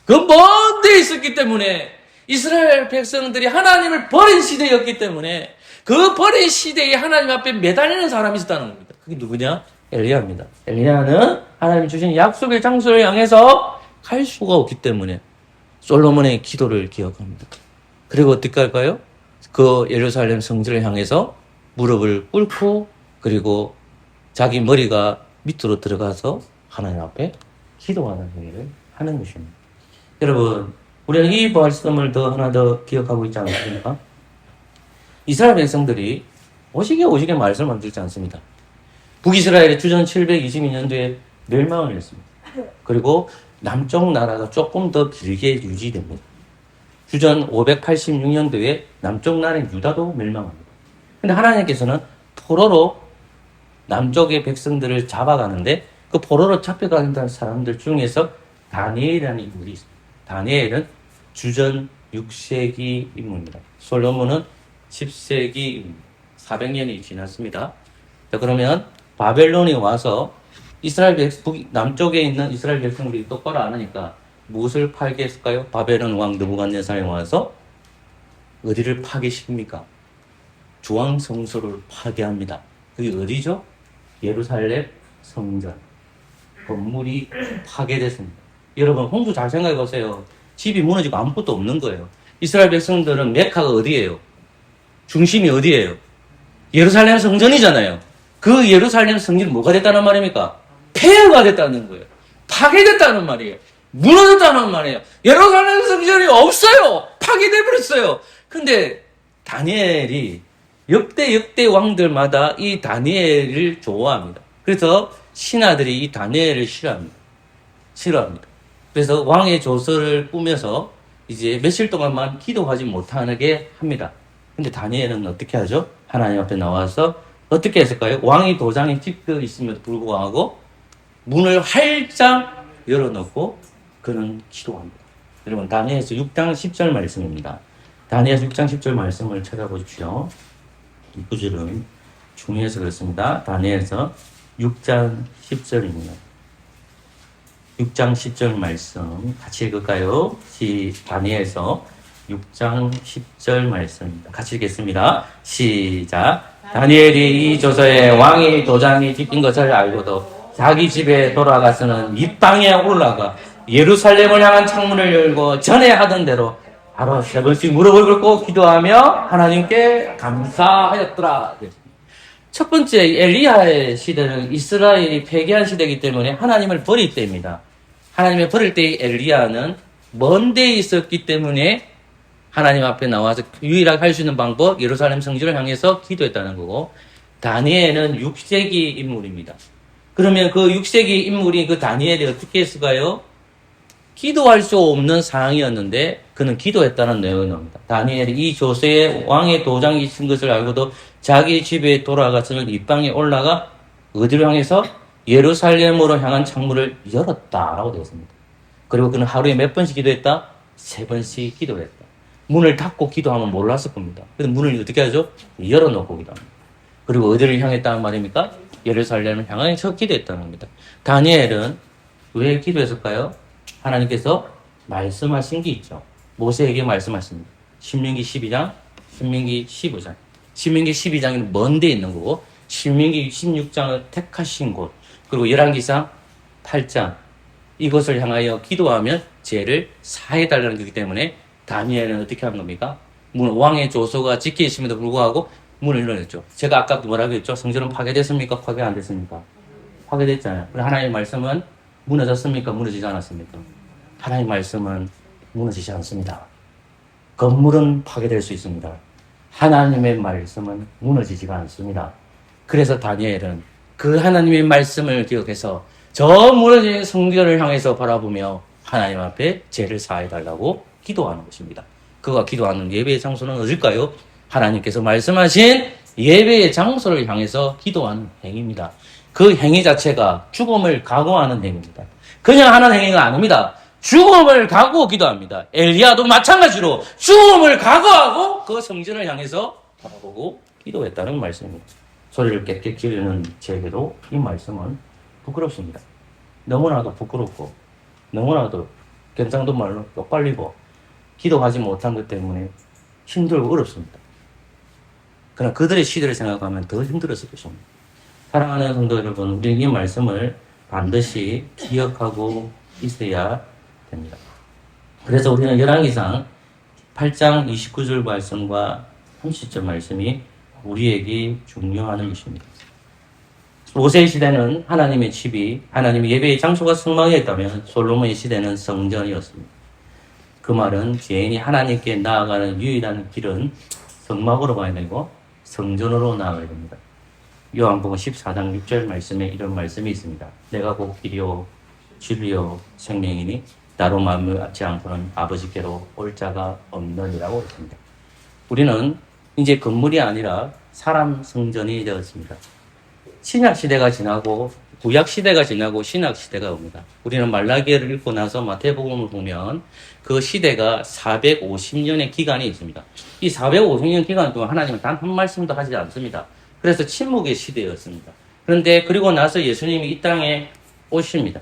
그 먼 데 있었기 때문에 이스라엘 백성들이 하나님을 버린 시대였기 때문에 그 버린 시대에 하나님 앞에 매달리는 사람이 있었다는 겁니다. 그게 누구냐? 엘리야입니다. 엘리야는 하나님이 주신 약속의 장소를 향해서 갈 수가 없기 때문에 솔로몬의 기도를 기억합니다. 그리고 어떻게 할까요? 그 예루살렘 성전을 향해서 무릎을 꿇고 그리고 자기 머리가 밑으로 들어가서 하나님 앞에 기도하는 행위를 하는 것입니다. 여러분, 우리는 이 말씀을 하나 더 기억하고 있지 않습니까? 이스라엘 백성들이 오시게 말씀을 만들지 않습니다. 북이스라엘이 주전 722년도에 멸망을 했습니다. 그리고 남쪽 나라가 조금 더 길게 유지됩니다. 주전 586년도에 남쪽 나라인 유다도 멸망합니다. 근데 하나님께서는 포로로 남쪽의 백성들을 잡아가는데 그 포로로 잡혀가는 사람들 중에서 다니엘이라는 인물이 있습니다. 다니엘은 주전 6세기 인물입니다. 솔로몬은 10세기 인물입니다. 400년이 지났습니다. 자, 그러면 바벨론이 와서 이스라엘 남쪽에 있는 이스라엘 백성들이 똑바로 안 하니까 무엇을 파괴했을까요? 바벨론 왕 느부갓네살이 와서 어디를 파괴시킵니까? 주왕 성소를 파괴합니다. 그게 어디죠? 예루살렘 성전. 건물이 파괴됐습니다. 여러분, 홍수 잘 생각해 보세요. 집이 무너지고 아무것도 없는 거예요. 이스라엘 백성들은 메카가 어디예요? 중심이 어디예요? 예루살렘 성전이잖아요. 그 예루살렘 성전이 뭐가 됐다는 말입니까? 폐허가 됐다는 거예요. 파괴됐다는 말이에요. 무너졌다는 말이에요. 예루살렘 성전이 없어요. 파괴돼 버렸어요. 근데 다니엘이 역대 왕들마다 이 다니엘을 좋아합니다. 그래서 신하들이 이 다니엘을 싫어합니다. 그래서 왕의 조서를 꾸며서 이제 며칠 동안만 기도하지 못하게 합니다. 근데 다니엘은 어떻게 하죠? 하나님 앞에 나와서 어떻게 했을까요? 왕이 도장에 찍혀 있음에도 불구하고 문을 활짝 열어놓고 그는 기도합니다. 여러분, 다니엘서 6장 10절 말씀입니다. 다니엘서 6장 10절 말씀을 찾아보십시오. 이 구절은 중요해서 그렇습니다. 다니엘서 6장 10절입니다. 6장 10절 말씀 같이 읽을까요? 다니엘서 6장 10절 말씀입니다. 같이 읽겠습니다. 시작. 다니엘이 이 조서에 왕이 도장이 찍힌 것을 알고도 자기 집에 돌아가서는 이 땅에 올라가 예루살렘을 향한 창문을 열고 전에 하던 대로 바로 세 번씩 무릎을 꿇고 기도하며 하나님께 감사하였더라. 첫 번째 엘리야의 시대는 이스라엘이 패배한 시대이기 때문에 하나님을 버릴 때입니다. 하나님을 버릴 때 엘리야는 먼 데에 있었기 때문에 하나님 앞에 나와서 유일하게 할 수 있는 방법, 예루살렘 성전을 향해서 기도했다는 거고, 다니엘은 6세기 인물입니다. 그러면 그 6세기 인물이 그 다니엘이 어떻게 했을까요? 기도할 수 없는 상황이었는데 그는 기도했다는 내용이 나옵니다. 다니엘이 이 조세의 왕의 도장이 있은 것을 알고도 자기 집에 돌아갔으면 입방에 올라가 어디로 향해서? 예루살렘으로 향한 창문을 열었다라고 되어 있습니다. 그리고 그는 하루에 몇 번씩 기도했다? 3번씩 기도를 했다. 문을 닫고 기도하면 몰랐을 겁니다. 그래서 문을 어떻게 하죠? 열어놓고 기도합니다. 그리고 어디를 향했다는 말입니까? 예루살렘을 향해서 기도했다는 겁니다. 다니엘은 왜 기도했을까요? 하나님께서 말씀하신 게 있죠. 모세에게 말씀하십니다. 신명기 12장, 신명기 15장. 신명기 12장은 먼 데 있는 거고, 신명기 16장은 택하신 곳, 그리고 열왕기상 8장, 이것을 향하여 기도하면 죄를 사해달라는 거기 때문에 다니엘은 어떻게 하는 겁니까? 왕의 조서가 지켜 있음에도 불구하고 문을 열어냈죠. 제가 아까 뭐라고 했죠? 성전은 파괴됐습니까? 파괴 안 됐습니까? 파괴됐잖아요. 하나님의 말씀은 무너졌습니까? 무너지지 않았습니까? 하나님의 말씀은 무너지지 않습니다. 건물은 파괴될 수 있습니다. 하나님의 말씀은 무너지지가 않습니다. 그래서 다니엘은 그 하나님의 말씀을 기억해서 저 무너진 성전을 향해서 바라보며 하나님 앞에 죄를 사해달라고 기도하는 것입니다. 그가 기도하는 예배의 장소는 어딜까요? 하나님께서 말씀하신 예배의 장소를 향해서 기도하는 행위입니다. 그 행위 자체가 죽음을 각오하는 행위입니다. 그냥 하는 행위가 아닙니다. 죽음을 각오하고 기도합니다. 엘리야도 마찬가지로 죽음을 각오하고 그 성전을 향해서 바라보고 기도했다는 말씀입니다. 소리를 깨끗이 지르는 제게도 이 말씀은 부끄럽습니다. 너무나도 부끄럽고 너무나도 경상도 말로 쪽팔리고 기도하지 못한 것 때문에 힘들고 어렵습니다. 그러나 그들의 시대를 생각하면 더 힘들었을 것입니다. 사랑하는 성도 여러분, 우리는 이 말씀을 반드시 기억하고 있어야 됩니다. 그래서 우리는 열왕기상 8장 29절 말씀과 30절 말씀이 우리에게 중요한 것입니다. 모세의 시대는 하나님의 집이 하나님의 예배의 장소가 성막이었다면 솔로몬의 시대는 성전이었습니다. 그 말은 죄인이 하나님께 나아가는 유일한 길은 성막으로 가야 되고 성전으로 나아가야 됩니다. 요한복음 14장 6절 말씀에 이런 말씀이 있습니다. 내가 곧 길이요 진리요 생명이니 나로 마음을 않고는 아버지께로 올 자가 없느니라고 했습니다. 우리는 이제 건물이 아니라 사람 성전이 되었습니다. 신약 시대가 지나고 구약 시대가 지나고 신약 시대가 옵니다. 우리는 말라기를 읽고 나서 마태복음을 보면 그 시대가 450년의 기간이 있습니다. 이 450년 기간 동안 하나님은 단 한 말씀도 하지 않습니다. 그래서 침묵의 시대였습니다. 그런데 그리고 나서 예수님이 이 땅에 오십니다.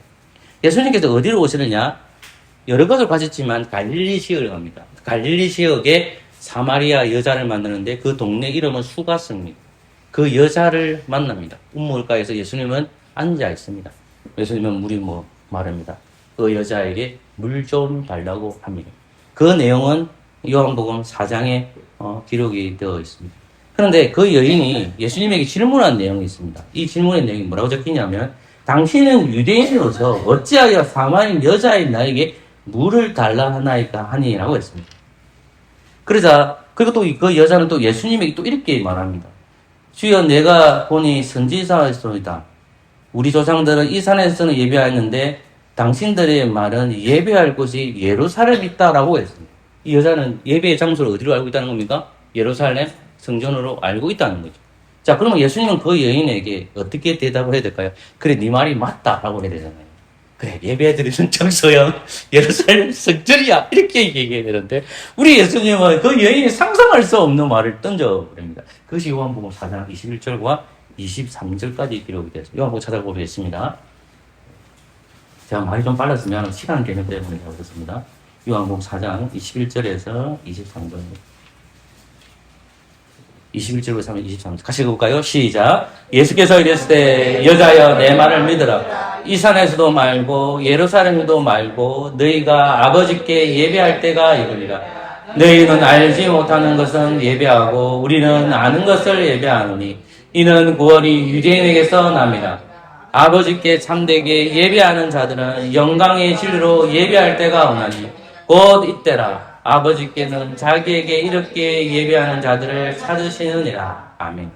예수님께서 어디로 오시느냐? 여러 것을 가졌지만 갈릴리 지역을 갑니다. 갈릴리 지역에 사마리아 여자를 만나는데 그 동네 이름은 수가성입니다. 그 여자를 만납니다. 우물가에서 예수님은 앉아 있습니다. 예수님은 물이 마릅니다. 그 여자에게 물 좀 달라고 합니다. 그 내용은 요한복음 4장에 기록이 되어 있습니다. 그런데 그 여인이 예수님에게 질문한 내용이 있습니다. 이 질문의 내용이 뭐라고 적히냐면 당신은 유대인으로서 어찌하여 사마리아 여자인 나에게 물을 달라 하나이까 하니라고 했습니다. 그러자 그리고 또 그 여자는 또 예수님에게 또 이렇게 말합니다. 주여 내가 보니 선지자였습니다. 우리 조상들은 이 산에서는 예배하였는데 당신들의 말은 예배할 곳이 예루살렘에 있다라고 했습니다. 이 여자는 예배의 장소를 어디로 알고 있다는 겁니까? 예루살렘 성전으로 알고 있다는 거죠. 자, 그러면 예수님은 그 여인에게 어떻게 대답을 해야 될까요? 그래, 네 말이 맞다라고 해야 되잖아요. 그래, 예배드리는 장소야 예루살렘 성전이야 이렇게 얘기해야 되는데 우리 예수님은 그 여인이 상상할 수 없는 말을 던져버립니다. 그것이 요한복음 4장 21절과 23절까지 기록이 되었습니다. 요한복음 찾아보겠습니다. 제가 말이 좀 빨랐으면 시간 개념 때문에 그렇습니다. 요한복음 4장 21절에서 23절입니다. 21절부터 23절 같이 읽어볼까요? 시작. 예수께서 이랬을 때 여자여 내 말을 믿으라. 이 산에서도 말고 예루살렘에도 말고 너희가 아버지께 예배할 때가 이르리라. 너희는 알지 못하는 것은 예배하고 우리는 아는 것을 예배하노니 이는 구원이 유대인에게서 납니다. 아버지께 참되게 예배하는 자들은 영광의 진리로 예배할 때가 오나니 곧 이때라. 아버지께는 자기에게 이렇게 예배하는 자들을 찾으시느니라. 아멘.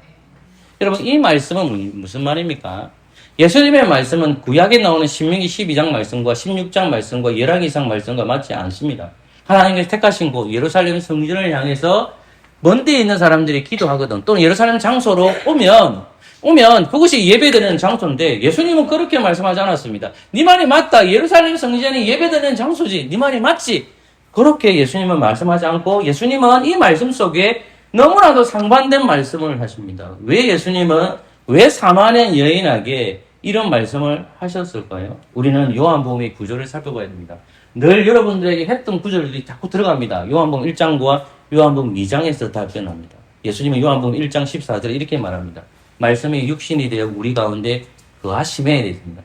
여러분, 이 말씀은 무슨 말입니까? 예수님의 말씀은 구약에 나오는 신명기 12장 말씀과 16장 말씀과 열왕기상 말씀과 맞지 않습니다. 하나님께서 택하신 곳 예루살렘 성전을 향해서 먼 데에 있는 사람들이 기도하거든, 또는 예루살렘 장소로 오면 그것이 예배드리는 장소인데 예수님은 그렇게 말씀하지 않았습니다. 네 말이 맞다. 예루살렘 성전이 예배드리는 장소지. 네 말이 맞지. 그렇게 예수님은 말씀하지 않고 예수님은 이 말씀 속에 너무나도 상반된 말씀을 하십니다. 왜 사마리아 여인에게 이런 말씀을 하셨을까요? 우리는 요한복음의 구조를 살펴봐야 됩니다. 늘 여러분들에게 했던 구절들이 자꾸 들어갑니다. 요한복음 1장과 요한복음 2장에서 답변합니다. 예수님은 요한복음 1장 14절에 이렇게 말합니다. 말씀이 육신이 되어 우리 가운데 거하심에 되습니다.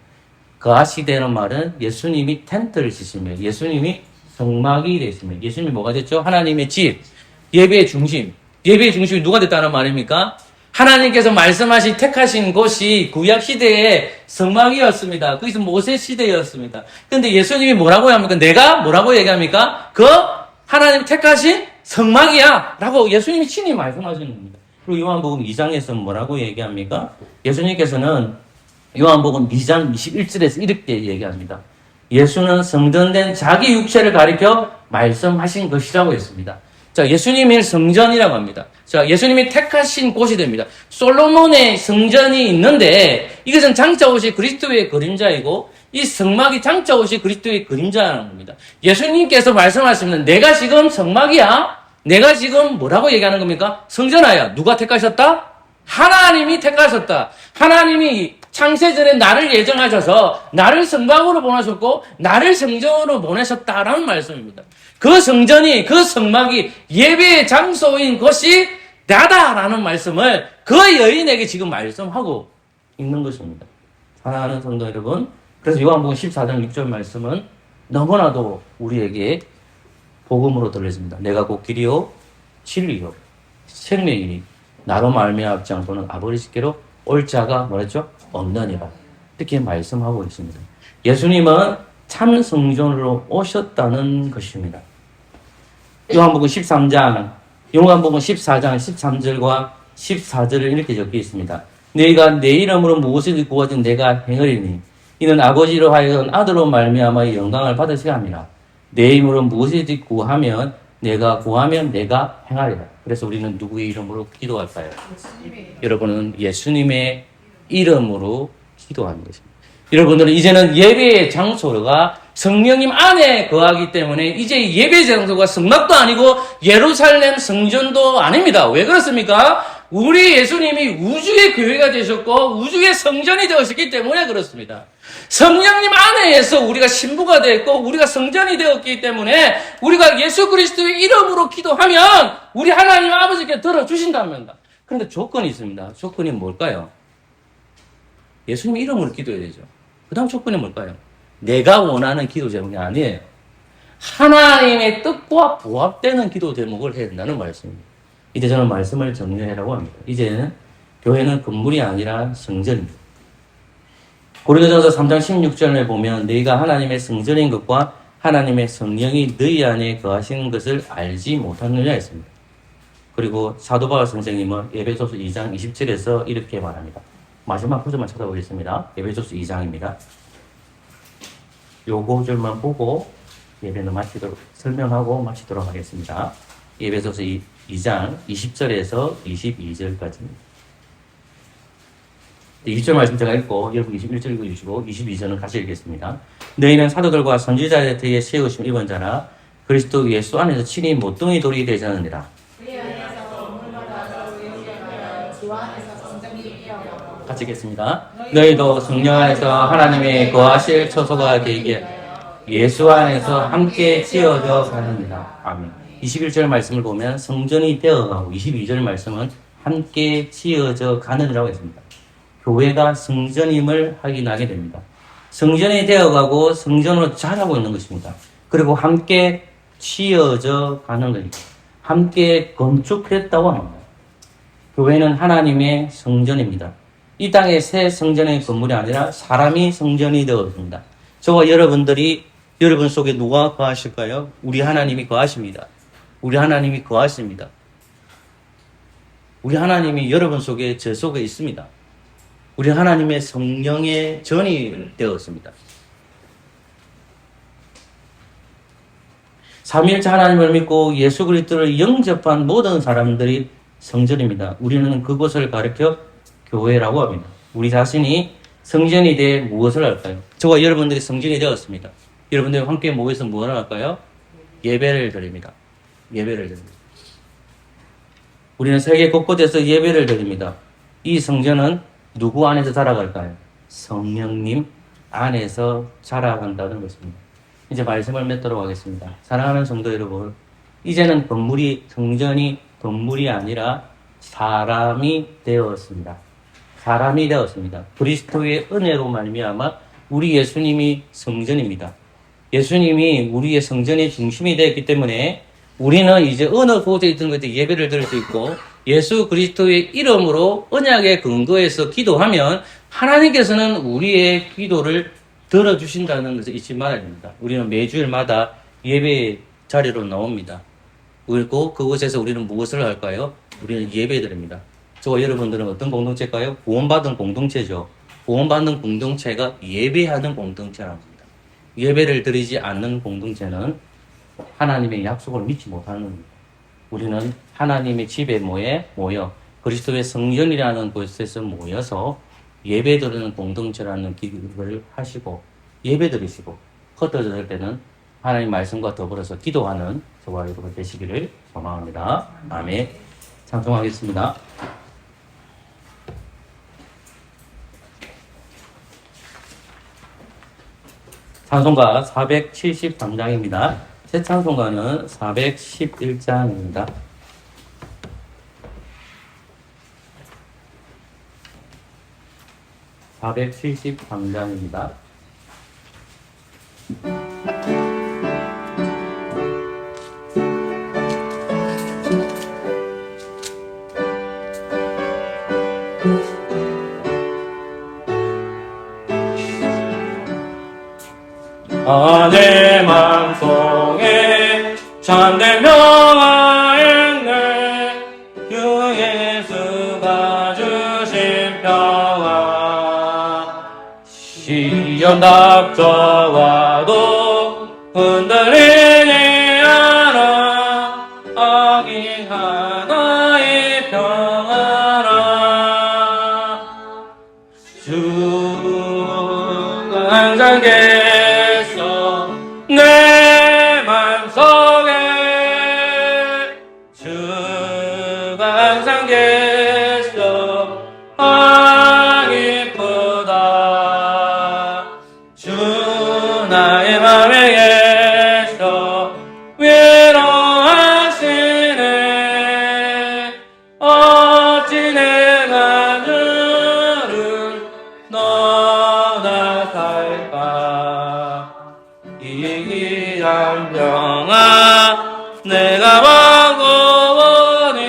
거하시되는 말은 예수님이 텐트를 치시며 예수님이 성막이 되시며 예수님이 뭐가 됐죠? 하나님의 집, 예배의 중심. 예배의 중심이 누가 됐다는 말입니까? 하나님께서 말씀하신 택하신 곳이 구약 시대의 성막이었습니다. 그것은 모세 시대였습니다. 그런데 예수님이 뭐라고 합니까? 내가 뭐라고 얘기합니까? 그 하나님 택하신 성막이야 라고 예수님이 친히 말씀하시는 겁니다. 그리고 요한복음 2장에서 뭐라고 얘기합니까? 예수님께서는 요한복음 2장 21절에서 이렇게 얘기합니다. 예수는 성전된 자기 육체를 가리켜 말씀하신 것이라고 했습니다. 자, 예수님이 성전이라고 합니다. 자, 예수님이 택하신 곳이 됩니다. 솔로몬의 성전이 있는데 이것은 장차 오실 그리스도의 그림자이고 이 성막이 장차 오실 그리스도의 그림자라는 겁니다. 예수님께서 말씀하시면 내가 지금 성막이야? 내가 지금 뭐라고 얘기하는 겁니까? 성전아야. 누가 택하셨다? 하나님이 택하셨다. 하나님이 창세전에 나를 예정하셔서 나를 성막으로 보내셨고 나를 성전으로 보내셨다라는 말씀입니다. 그 성전이, 그 성막이 예배의 장소인 것이 나다라는 말씀을 그 여인에게 지금 말씀하고 있는 것입니다. 사랑하는 성도 여러분, 그래서 요한복음 14장 6절 말씀은 너무나도 우리에게 복음으로 들려집니다. 내가 곧 길이요 진리요 생명이니 나로 말미암지 않고는 아버지께로 올 자가 뭐랬죠? 없느니라. 이렇게 말씀하고 있습니다. 예수님은 참 성전으로 오셨다는 것입니다. 요한복음 14장 13절과 14절을 이렇게 적혀 있습니다. 너희가 내 이름으로 무엇을 구하든 내가 행하리니 이는 아버지로 하여금 아들로 말미암아 영광을 받으시게 합니다. 내 이름으로 무엇이든지 구하면 내가 행하리라. 그래서 우리는 누구의 이름으로 기도할까요? 여러분은 예수님의 이름으로 기도하는 것입니다. 여러분들은 이제는 예배의 장소가 성령님 안에 거하기 때문에 이제 예배 장소가 성막도 아니고 예루살렘 성전도 아닙니다. 왜 그렇습니까? 우리 예수님이 우주의 교회가 되셨고 우주의 성전이 되었기 때문에 그렇습니다. 성령님 안에서 우리가 신부가 되었고 우리가 성전이 되었기 때문에 우리가 예수 그리스도의 이름으로 기도하면 우리 하나님 아버지께 들어주신답니다. 그런데 조건이 있습니다. 조건이 뭘까요? 예수님 이름으로 기도해야 되죠. 그 다음 조건이 뭘까요? 내가 원하는 기도 제목이 아니에요. 하나님의 뜻과 부합되는 기도 제목을 해야 된다는 말씀입니다. 이제 저는 말씀을 정리하라고 합니다. 이제는 교회는 건물이 아니라 성전입니다. 고린도전서 3장 16절에 보면 너희가 하나님의 성전인 것과 하나님의 성령이 너희 안에 거하시는 것을 알지 못하느냐 했습니다. 그리고 사도 바울 선생님은 에베소서 2장 20절에서 이렇게 말합니다. 마지막 구절만 찾아보겠습니다. 에베소서 2장입니다. 요 구절만 보고 예배는 설명하고 마치도록 하겠습니다. 에베소서 2장 20절에서 22절까지입니다. 20절 말씀 제가 읽고 여러분 21절 읽어주시고 22절은 같이 읽겠습니다. 너희는 사도들과 선지자들에 의해 세우심 입은 자라 그리스도 예수 안에서 친히 모퉁이 돌이 되셨느니라. 같이 읽겠습니다. 너희도 성령 안에서 하나님의 거하실 처소가 되게 예수 안에서 함께 지어져 가느니라. 아멘. 21절 말씀을 보면 성전이 되어가고 22절 말씀은 함께 지어져 가느니라고 했습니다. 교회가 성전임을 확인하게 됩니다. 성전이 되어가고 성전으로 자라고 있는 것입니다. 그리고 함께 치어져 가는 겁니다. 함께 건축했다고 합니다. 교회는 하나님의 성전입니다. 이 땅의 새 성전의 건물이 아니라 사람이 성전이 되었습니다. 저와 여러분들이 여러분 속에 누가 거하실까요? 우리 하나님이 거하십니다. 우리 하나님이 거하십니다. 우리 하나님이 여러분 속에, 저 속에 있습니다. 우리 하나님의 성령의 전이 되었습니다. 삼위일체 하나님을 믿고 예수 그리스도를 영접한 모든 사람들이 성전입니다. 우리는 그곳을 가리켜 교회라고 합니다. 우리 자신이 성전이 돼 무엇을 할까요? 저와 여러분들이 성전이 되었습니다. 여러분들이 함께 모여서 무엇을 할까요? 예배를 드립니다. 예배를 드립니다. 우리는 세계 곳곳에서 예배를 드립니다. 이 성전은 누구 안에서 자라갈까요? 성령님 안에서 자라간다는 것입니다. 이제 말씀을 맺도록 하겠습니다. 사랑하는 성도 여러분, 이제는 성전이 건물이 아니라 사람이 되었습니다. 사람이 되었습니다. 그리스도의 은혜로 말미암아 우리 예수님이 성전입니다. 예수님이 우리의 성전의 중심이 되었기 때문에 우리는 이제 어느 곳에 있던 것에 예배를 드릴 수 있고 예수 그리스도의 이름으로 언약의 근거에서 기도하면 하나님께서는 우리의 기도를 들어주신다는 것을 잊지 말아야 됩니다. 우리는 매주일마다 예배 자리로 나옵니다. 그리고 그곳에서 우리는 무엇을 할까요? 우리는 예배 드립니다. 저와 여러분들은 어떤 공동체일까요? 구원받은 공동체죠. 구원받는 공동체가 예배하는 공동체랍니다. 예배를 드리지 않는 공동체는 하나님의 약속을 믿지 못하는 겁니다. 우리는 하나님의 집에 모여 그리스도의 성전이라는 곳에서 모여서 예배 드리는 공동체라는 기도를 하시고 예배 드리시고 흩어질 때는 하나님 말씀과 더불어서 기도하는 저와 여러분 되시기를 소망합니다. 아멘. 찬송하겠습니다. 찬송가 473장입니다. 새 찬송가는 411장입니다. (473장입니다) 내 맘속에 참된 평화였네. 주 예수가 주신 평화. 시련 닥쳐와도 흔들리지 않아. 악이 하나의 평화라. 주가 항상 내 맘속에 주가 항상 계셔. 아 기쁘다. 주 나의 맘에 계셔. 위로하시네. 어찌 내가 주를 너나 살까. 이기한 평화 내가 바꾸보니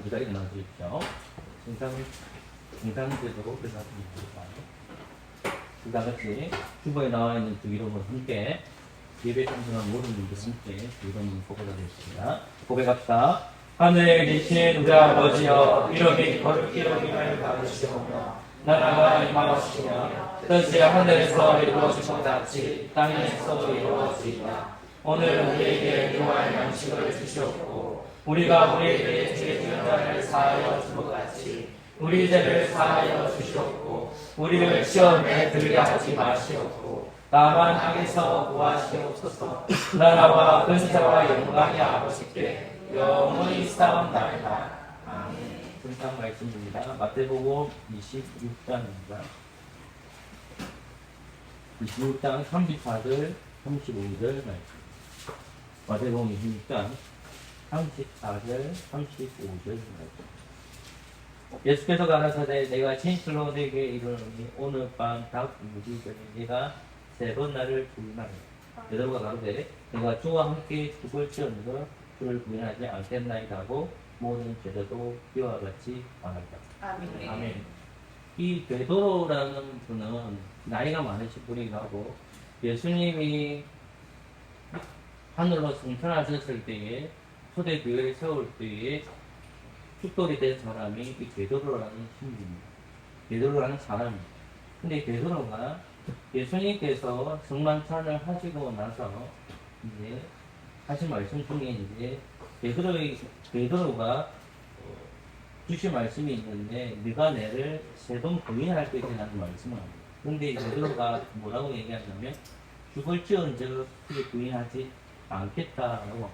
모두가 일어나 주십시오. 정상제도로 일어나주십시오. 다 같이 주보에 나와 있는 두 이름을 함께 예배 참석한 모든 분들 함께 두 이름을 고백하겠습니다. 고백합시다. 하늘에 계신 우리 아버지여, 이름이 거룩히를 받으시옵소서. 나라가 임하옵시며 뜻이 하늘에서 이루어진 것 같이 땅에서도 이루어지이다. 오늘 우리에게 필요한 양식을 주시옵고 우리가 우리에게 죄 지은 자를 사하여 준 것 같이 우리 죄를 사하여 주시옵고 우리를 시험에 들게 하지 마시옵고 다만 악에서 구하시옵소서. 나라와 근세와 영광이 아버지께 영원히 있사옵나이다. 아멘. 분상 말씀입니다. 마태복음 26장입니다. 26장 34절 35절 말씀. 마태복음 26장 34절 35절 말씀. 예수께서 가라사대 내가 진실로 내게 이르노니 오늘 밤 닭 우기 전에 네가 세 번 나를 부인하리라. 베드로가 가로되 내가 주와 함께 죽을지언정 주를 부인하지 않겠나이다 하고 모든 제자도 이와 같이 말한다. 아멘. 아멘. 이 베드로라는 분은 나이가 많으신 분이기도 하고 예수님이 하늘로 승천하셨을 때에 초대교회를 세울 때에 축돌이 된 사람이 이 베드로라는 신부입니다. 베드로라는 사람입니다. 근데 베드로가 예수님께서 성만찬을 하시고 나서 이제 하신 말씀 중에 이제 베드로가 주신 말씀이 있는데 네가 내를 세 번 부인할 것이라는 말씀을 합니다. 그런데 베드로가 뭐라고 얘기하냐면 죽을지언정 그를 부인하지 않겠다라고 합니다.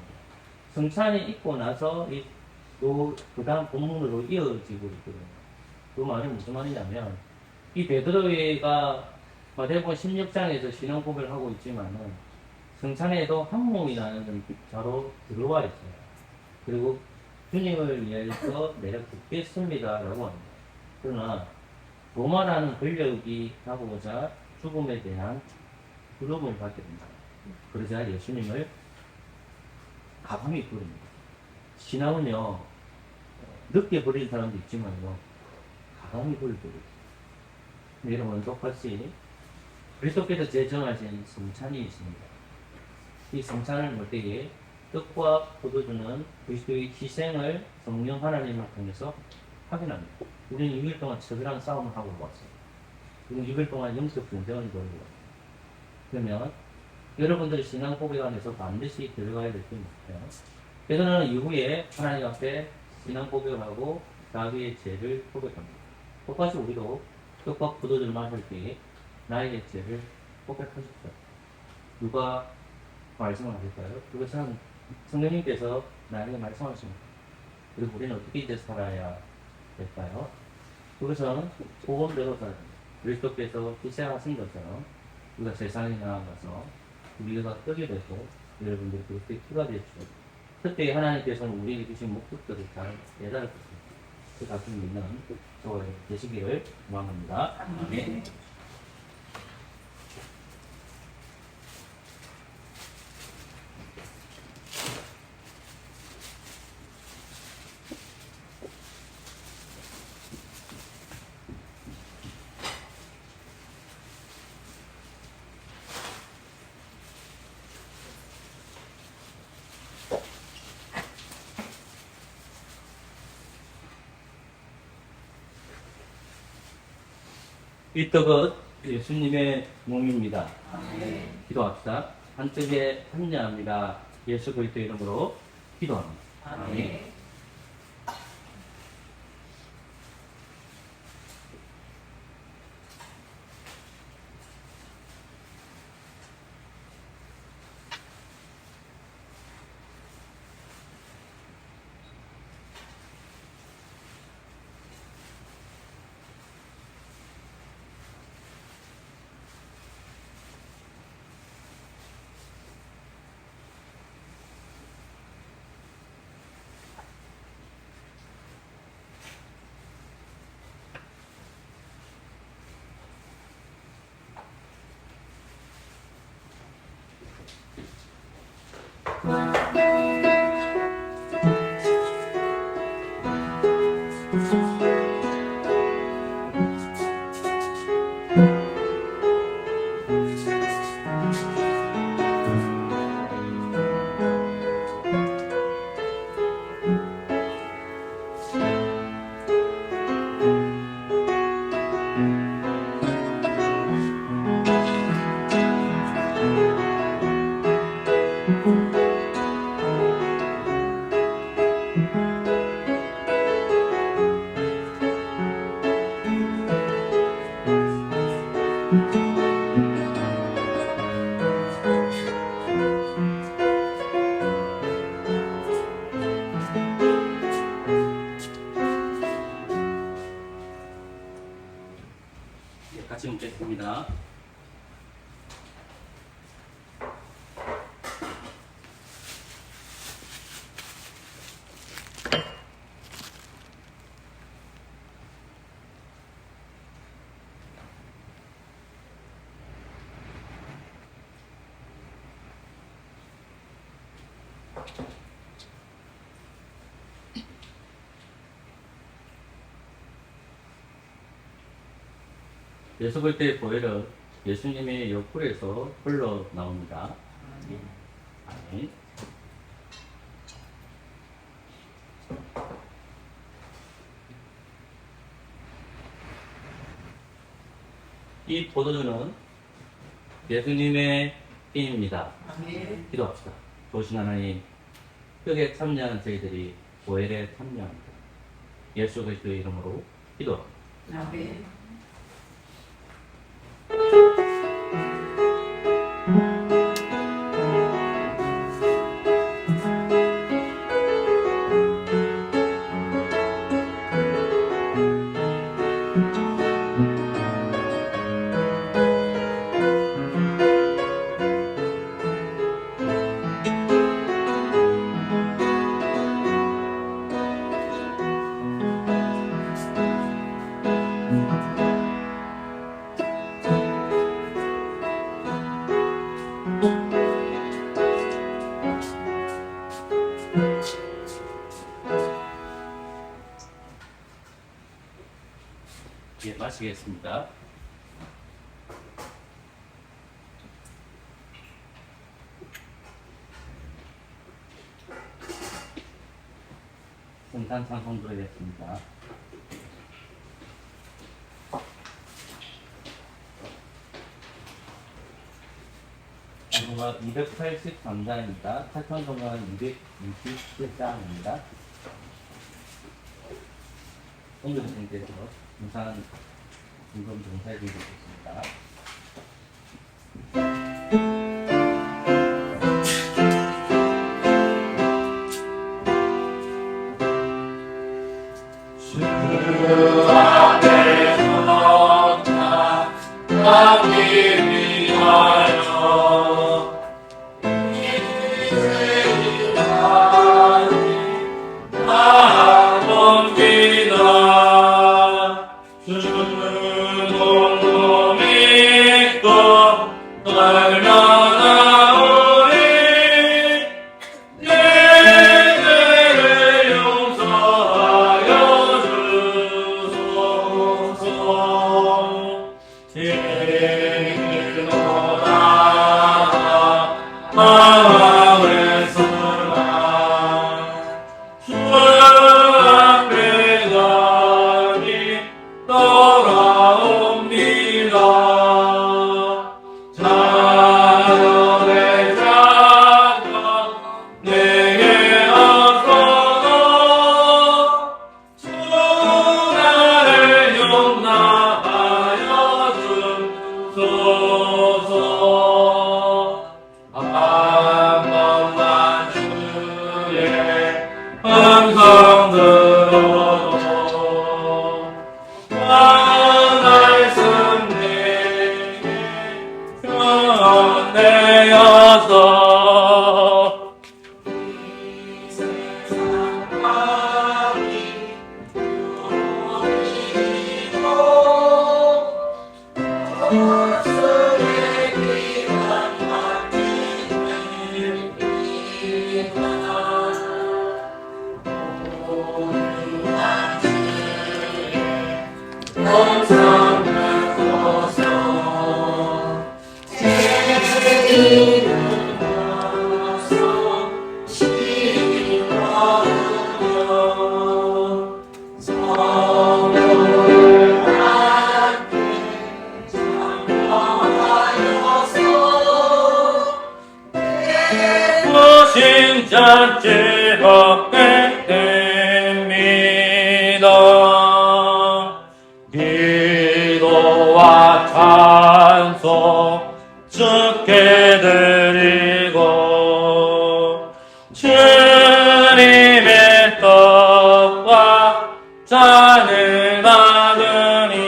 성찬이 있고 나서 그 다음 본문으로 이어지고 있거든요. 그 말이 무슨 말이냐면 이 베드로가 마태복음 16장에서 신앙 고백을 하고 있지만은 성찬에도 한몸이라는 자로 들어와 있어요. 그리고 주님을 위해서 내가 죽겠습니다라고 합니다. 그러나 로마라는 권력이 하고자 죽음에 대한 두려움을 갖게 됩니다. 그러자 예수님을 가감히 부릅니다. 신앙은요 늦게 버린 사람도 있지만요 가감히 버리고 여러분 똑같이 그리스도께서 제정하신 성찬이 있습니다. 이 성찬을 먹을 때에 떡과 포도주는 그리스도의 희생을 성령 하나님을 통해서 확인합니다. 우리는 6일 동안 처절한 싸움을 하고 왔어요. 우리는 6일 동안 영적 전쟁을 벌이고 왔어요. 그러면 여러분들 신앙 고백 안에서 반드시 들어가야 될 게 뭐예요? 베드로는 이후에 하나님 앞에 신앙 고백을 하고 자기의 죄를 고백합니다. 똑같이 우리도 떡과 포도주를 마실 때에 나에게 죄를 고백하셨어요. 누가 말씀을 하실까요? 그것은 성령님께서 나에게 말씀하십니다. 그리고 우리는 어떻게 이제 살아야 될까요? 그것은 복음대로 살아야 됩니다. 그리스도께서 희생하신 것처럼 우리가 세상에 나아가서 우리가 떡이 되고 여러분들이 그리스도의 피가 되십시오. 그때 하나님께서는 우리에게 주신 목적들을 잘 깨달을 것입니다. 그 가슴 있는 저와 되시기를 소망합니다. 아멘. 이 떡은 예수님의 몸입니다. 기도합시다. 한쪽에 합리합니다. 예수 그리스도 이름으로 기도합니다. 아멘. 같이 묻겠습니다. 예수 그리스도의 보혈은 예수님의 옆구리에서 흘러나옵니다. 아멘. 이 포도주는 예수님의 피입니다. 기도합시다. 좋으신 하나님, 흙에 참여하는 저희들이 보혈에 참여합니다. 예수 그리스도의 이름으로 기도합니다. 아멘. 예, 마시겠습니다. 성탄 찬송 드리겠습니다. 찬송가 283장입니다. 찬송가는 227장입니다. 오늘 선생님께서 부산 중금 종사해 주시겠습니다. 기도와 찬송 주께 드리고 주님의 떡과 잔을 받으니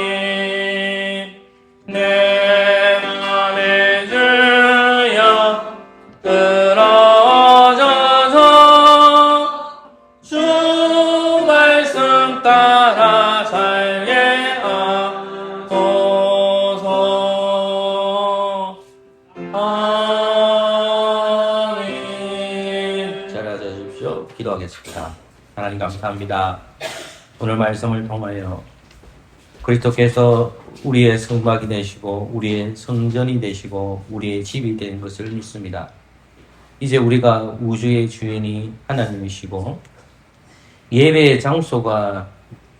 기도하겠습니다. 하나님 감사합니다. 오늘 말씀을 통하여 그리스도께서 우리의 성막이 되시고 우리의 성전이 되시고 우리의 집이 된 것을 믿습니다. 이제 우리가 우주의 주인이 하나님이시고 예배의 장소가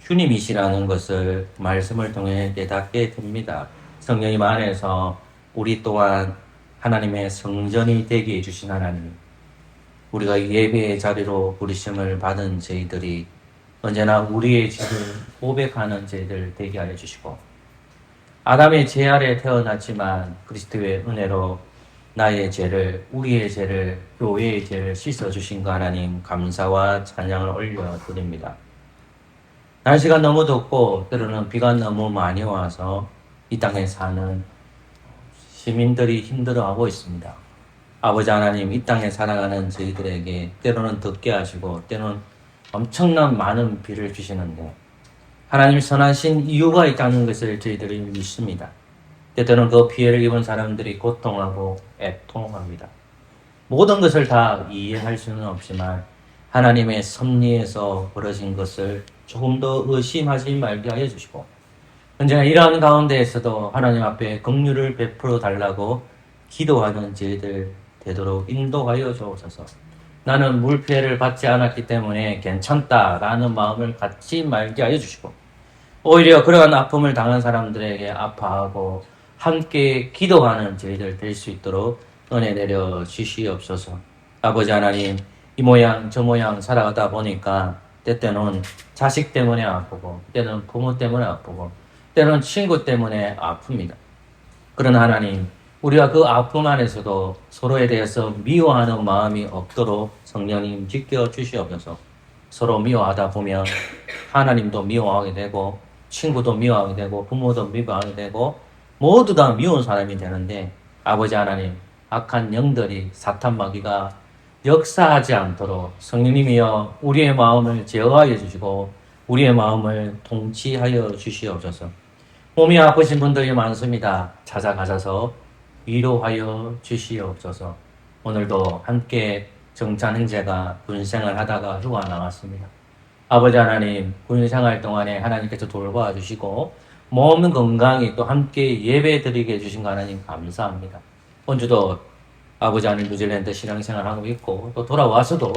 주님이시라는 것을 말씀을 통해 깨닫게 됩니다. 성령님 안에서 우리 또한 하나님의 성전이 되게 해주신 하나님, 우리가 예배의 자리로 부르심을 받은 저희들이 언제나 우리의 죄를 고백하는 저희들 되게 하여 주시고, 아담의 죄 아래 태어났지만 그리스도의 은혜로 나의 죄를, 우리의 죄를, 교회의 죄를 씻어주신 그 하나님 감사와 찬양을 올려드립니다. 날씨가 너무 덥고 때로는 비가 너무 많이 와서 이 땅에 사는 시민들이 힘들어하고 있습니다. 아버지 하나님, 이 땅에 살아가는 저희들에게 때로는 덥게 하시고 때로는 엄청난 많은 비를 주시는데 하나님 선하신 이유가 있다는 것을 저희들이 믿습니다. 때때로는 그 피해를 입은 사람들이 고통하고 애통합니다. 모든 것을 다 이해할 수는 없지만 하나님의 섭리에서 벌어진 것을 조금 더 의심하지 말게 하여 주시고, 언제나 이러한 가운데에서도 하나님 앞에 긍휼을 베풀어 달라고 기도하는 저희들 되도록 인도하여 주옵소서. 나는 물피해를 받지 않았기 때문에 괜찮다라는 마음을 갖지 말게 하여 주시고, 오히려 그러한 아픔을 당한 사람들에게 아파하고 함께 기도하는 저희들 될 수 있도록 은혜 내려 주시옵소서. 아버지 하나님, 이 모양 저 모양 살아가다 보니까 때때는 자식 때문에 아프고 때는 부모 때문에 아프고 때는 친구 때문에 아픕니다. 그러나 하나님, 우리가 그 아픔 안에서도 서로에 대해서 미워하는 마음이 없도록 성령님 지켜주시옵소서. 서로 미워하다 보면 하나님도 미워하게 되고 친구도 미워하게 되고 부모도 미워하게 되고 모두 다 미운 사람이 되는데, 아버지 하나님, 악한 영들이 사탄 마귀가 역사하지 않도록 성령님이여 우리의 마음을 제어하여 주시고 우리의 마음을 통치하여 주시옵소서. 몸이 아프신 분들이 많습니다. 찾아가셔서 위로하여 주시옵소서. 오늘도 함께 정찬 형제가 군생활 하다가 휴가 나왔습니다. 아버지 하나님, 군생활 동안에 하나님께서 돌봐주시고 몸 건강히 또 함께 예배 드리게 해주신 거 하나님 감사합니다. 본주도 아버지 하나님 뉴질랜드 신앙생활하고 있고 또 돌아와서도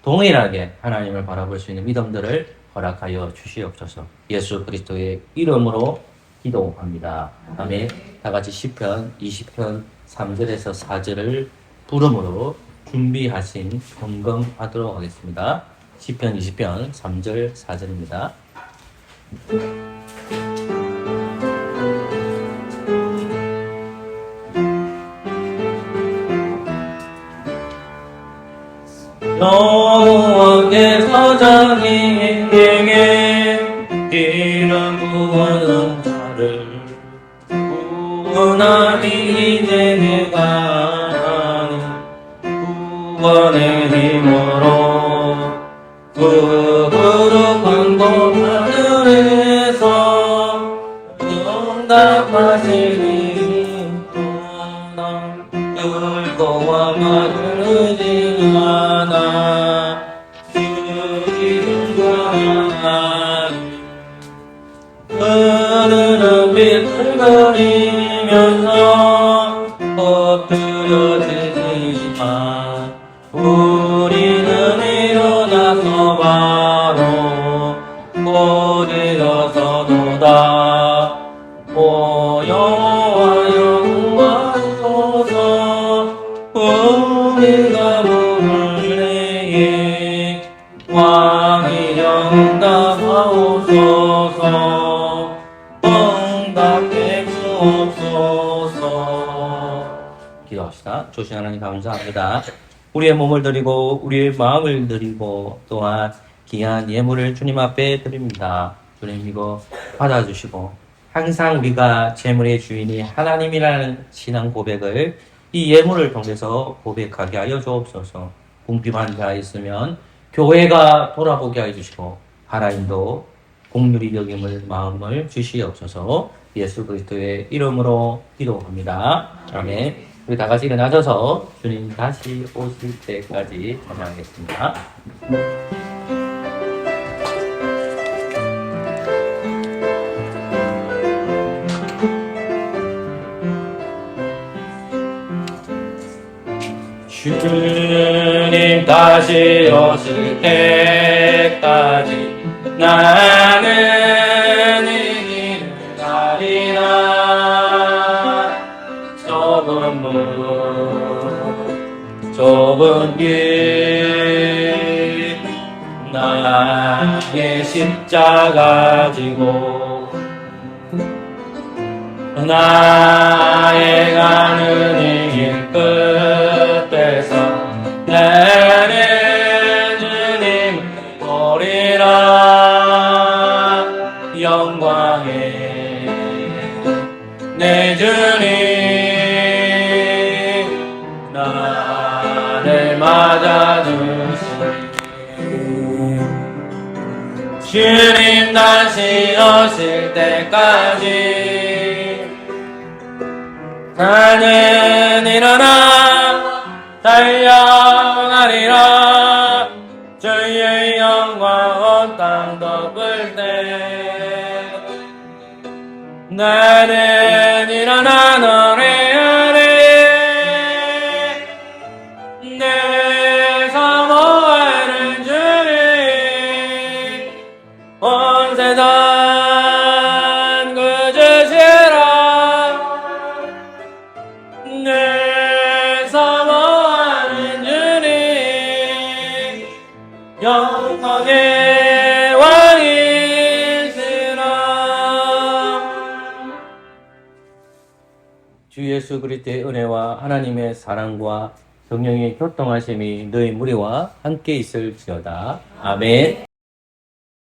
동일하게 하나님을 바라볼 수 있는 믿음들을 허락하여 주시옵소서. 예수 그리스도의 이름으로 기도합니다. 아멘. 다 같이 시편 20편 3절에서 4절을 부름으로 준비하신 헌금하도록 하겠습니다. 시편 20편 3절 4절입니다. 여호와께서 자기에게 이런 구원은 자를 구원하니 이제 내가 구원의 힘으로 그 거룩한 곳 하늘에서 응답하시니 즐거워 마르지 않아 그들은 비틀거리면서 엎드려지지만 우리는 일어나서 바로 곧 일어서도다. 오 여호와 영광소서. 우리가 부를 때에 왕이 응답하옵소서. 응답해 주옵소서. 기도합시다. 조신 하나님 감사합니다. 우리의 몸을 드리고 우리의 마음을 드리고 또한 귀한 예물을 주님 앞에 드립니다. 주님 이거 받아주시고 항상 우리가 재물의 주인이 하나님이라는 신앙 고백을 이 예물을 통해서 고백하게 하여 주옵소서. 궁핍한 자 있으면 교회가 돌아보게 하여 주시고 하나님도 공률이 여김을 마음을 주시옵소서. 예수 그리스도의 이름으로 기도합니다. 아멘. 우리 다 같이 일어나셔서 주님 다시 오실 때까지 찬양하겠습니다. 주님 다시 오실 때까지 나는 이 길을 가리라. 좁은 길 나의 십자가 지고 나의 가는 이 길 끝에서 나는 주님을 보리라. 영광의 내 주님 나를 맞아주시니 주님 다시 오실 때까지 나는 일어나 달려가리라. 주의 영광 온 땅 덮을 때 나는 일어나 노래하리. 내 사모하는 주님 온 세상 구주시라. 내 사모하는 주님 영광의 왕이시라. 주 예수 그리스도의 은혜와 하나님의 사랑과 성령의 교통하심이 너희 무리와 함께 있을지어다. 아멘.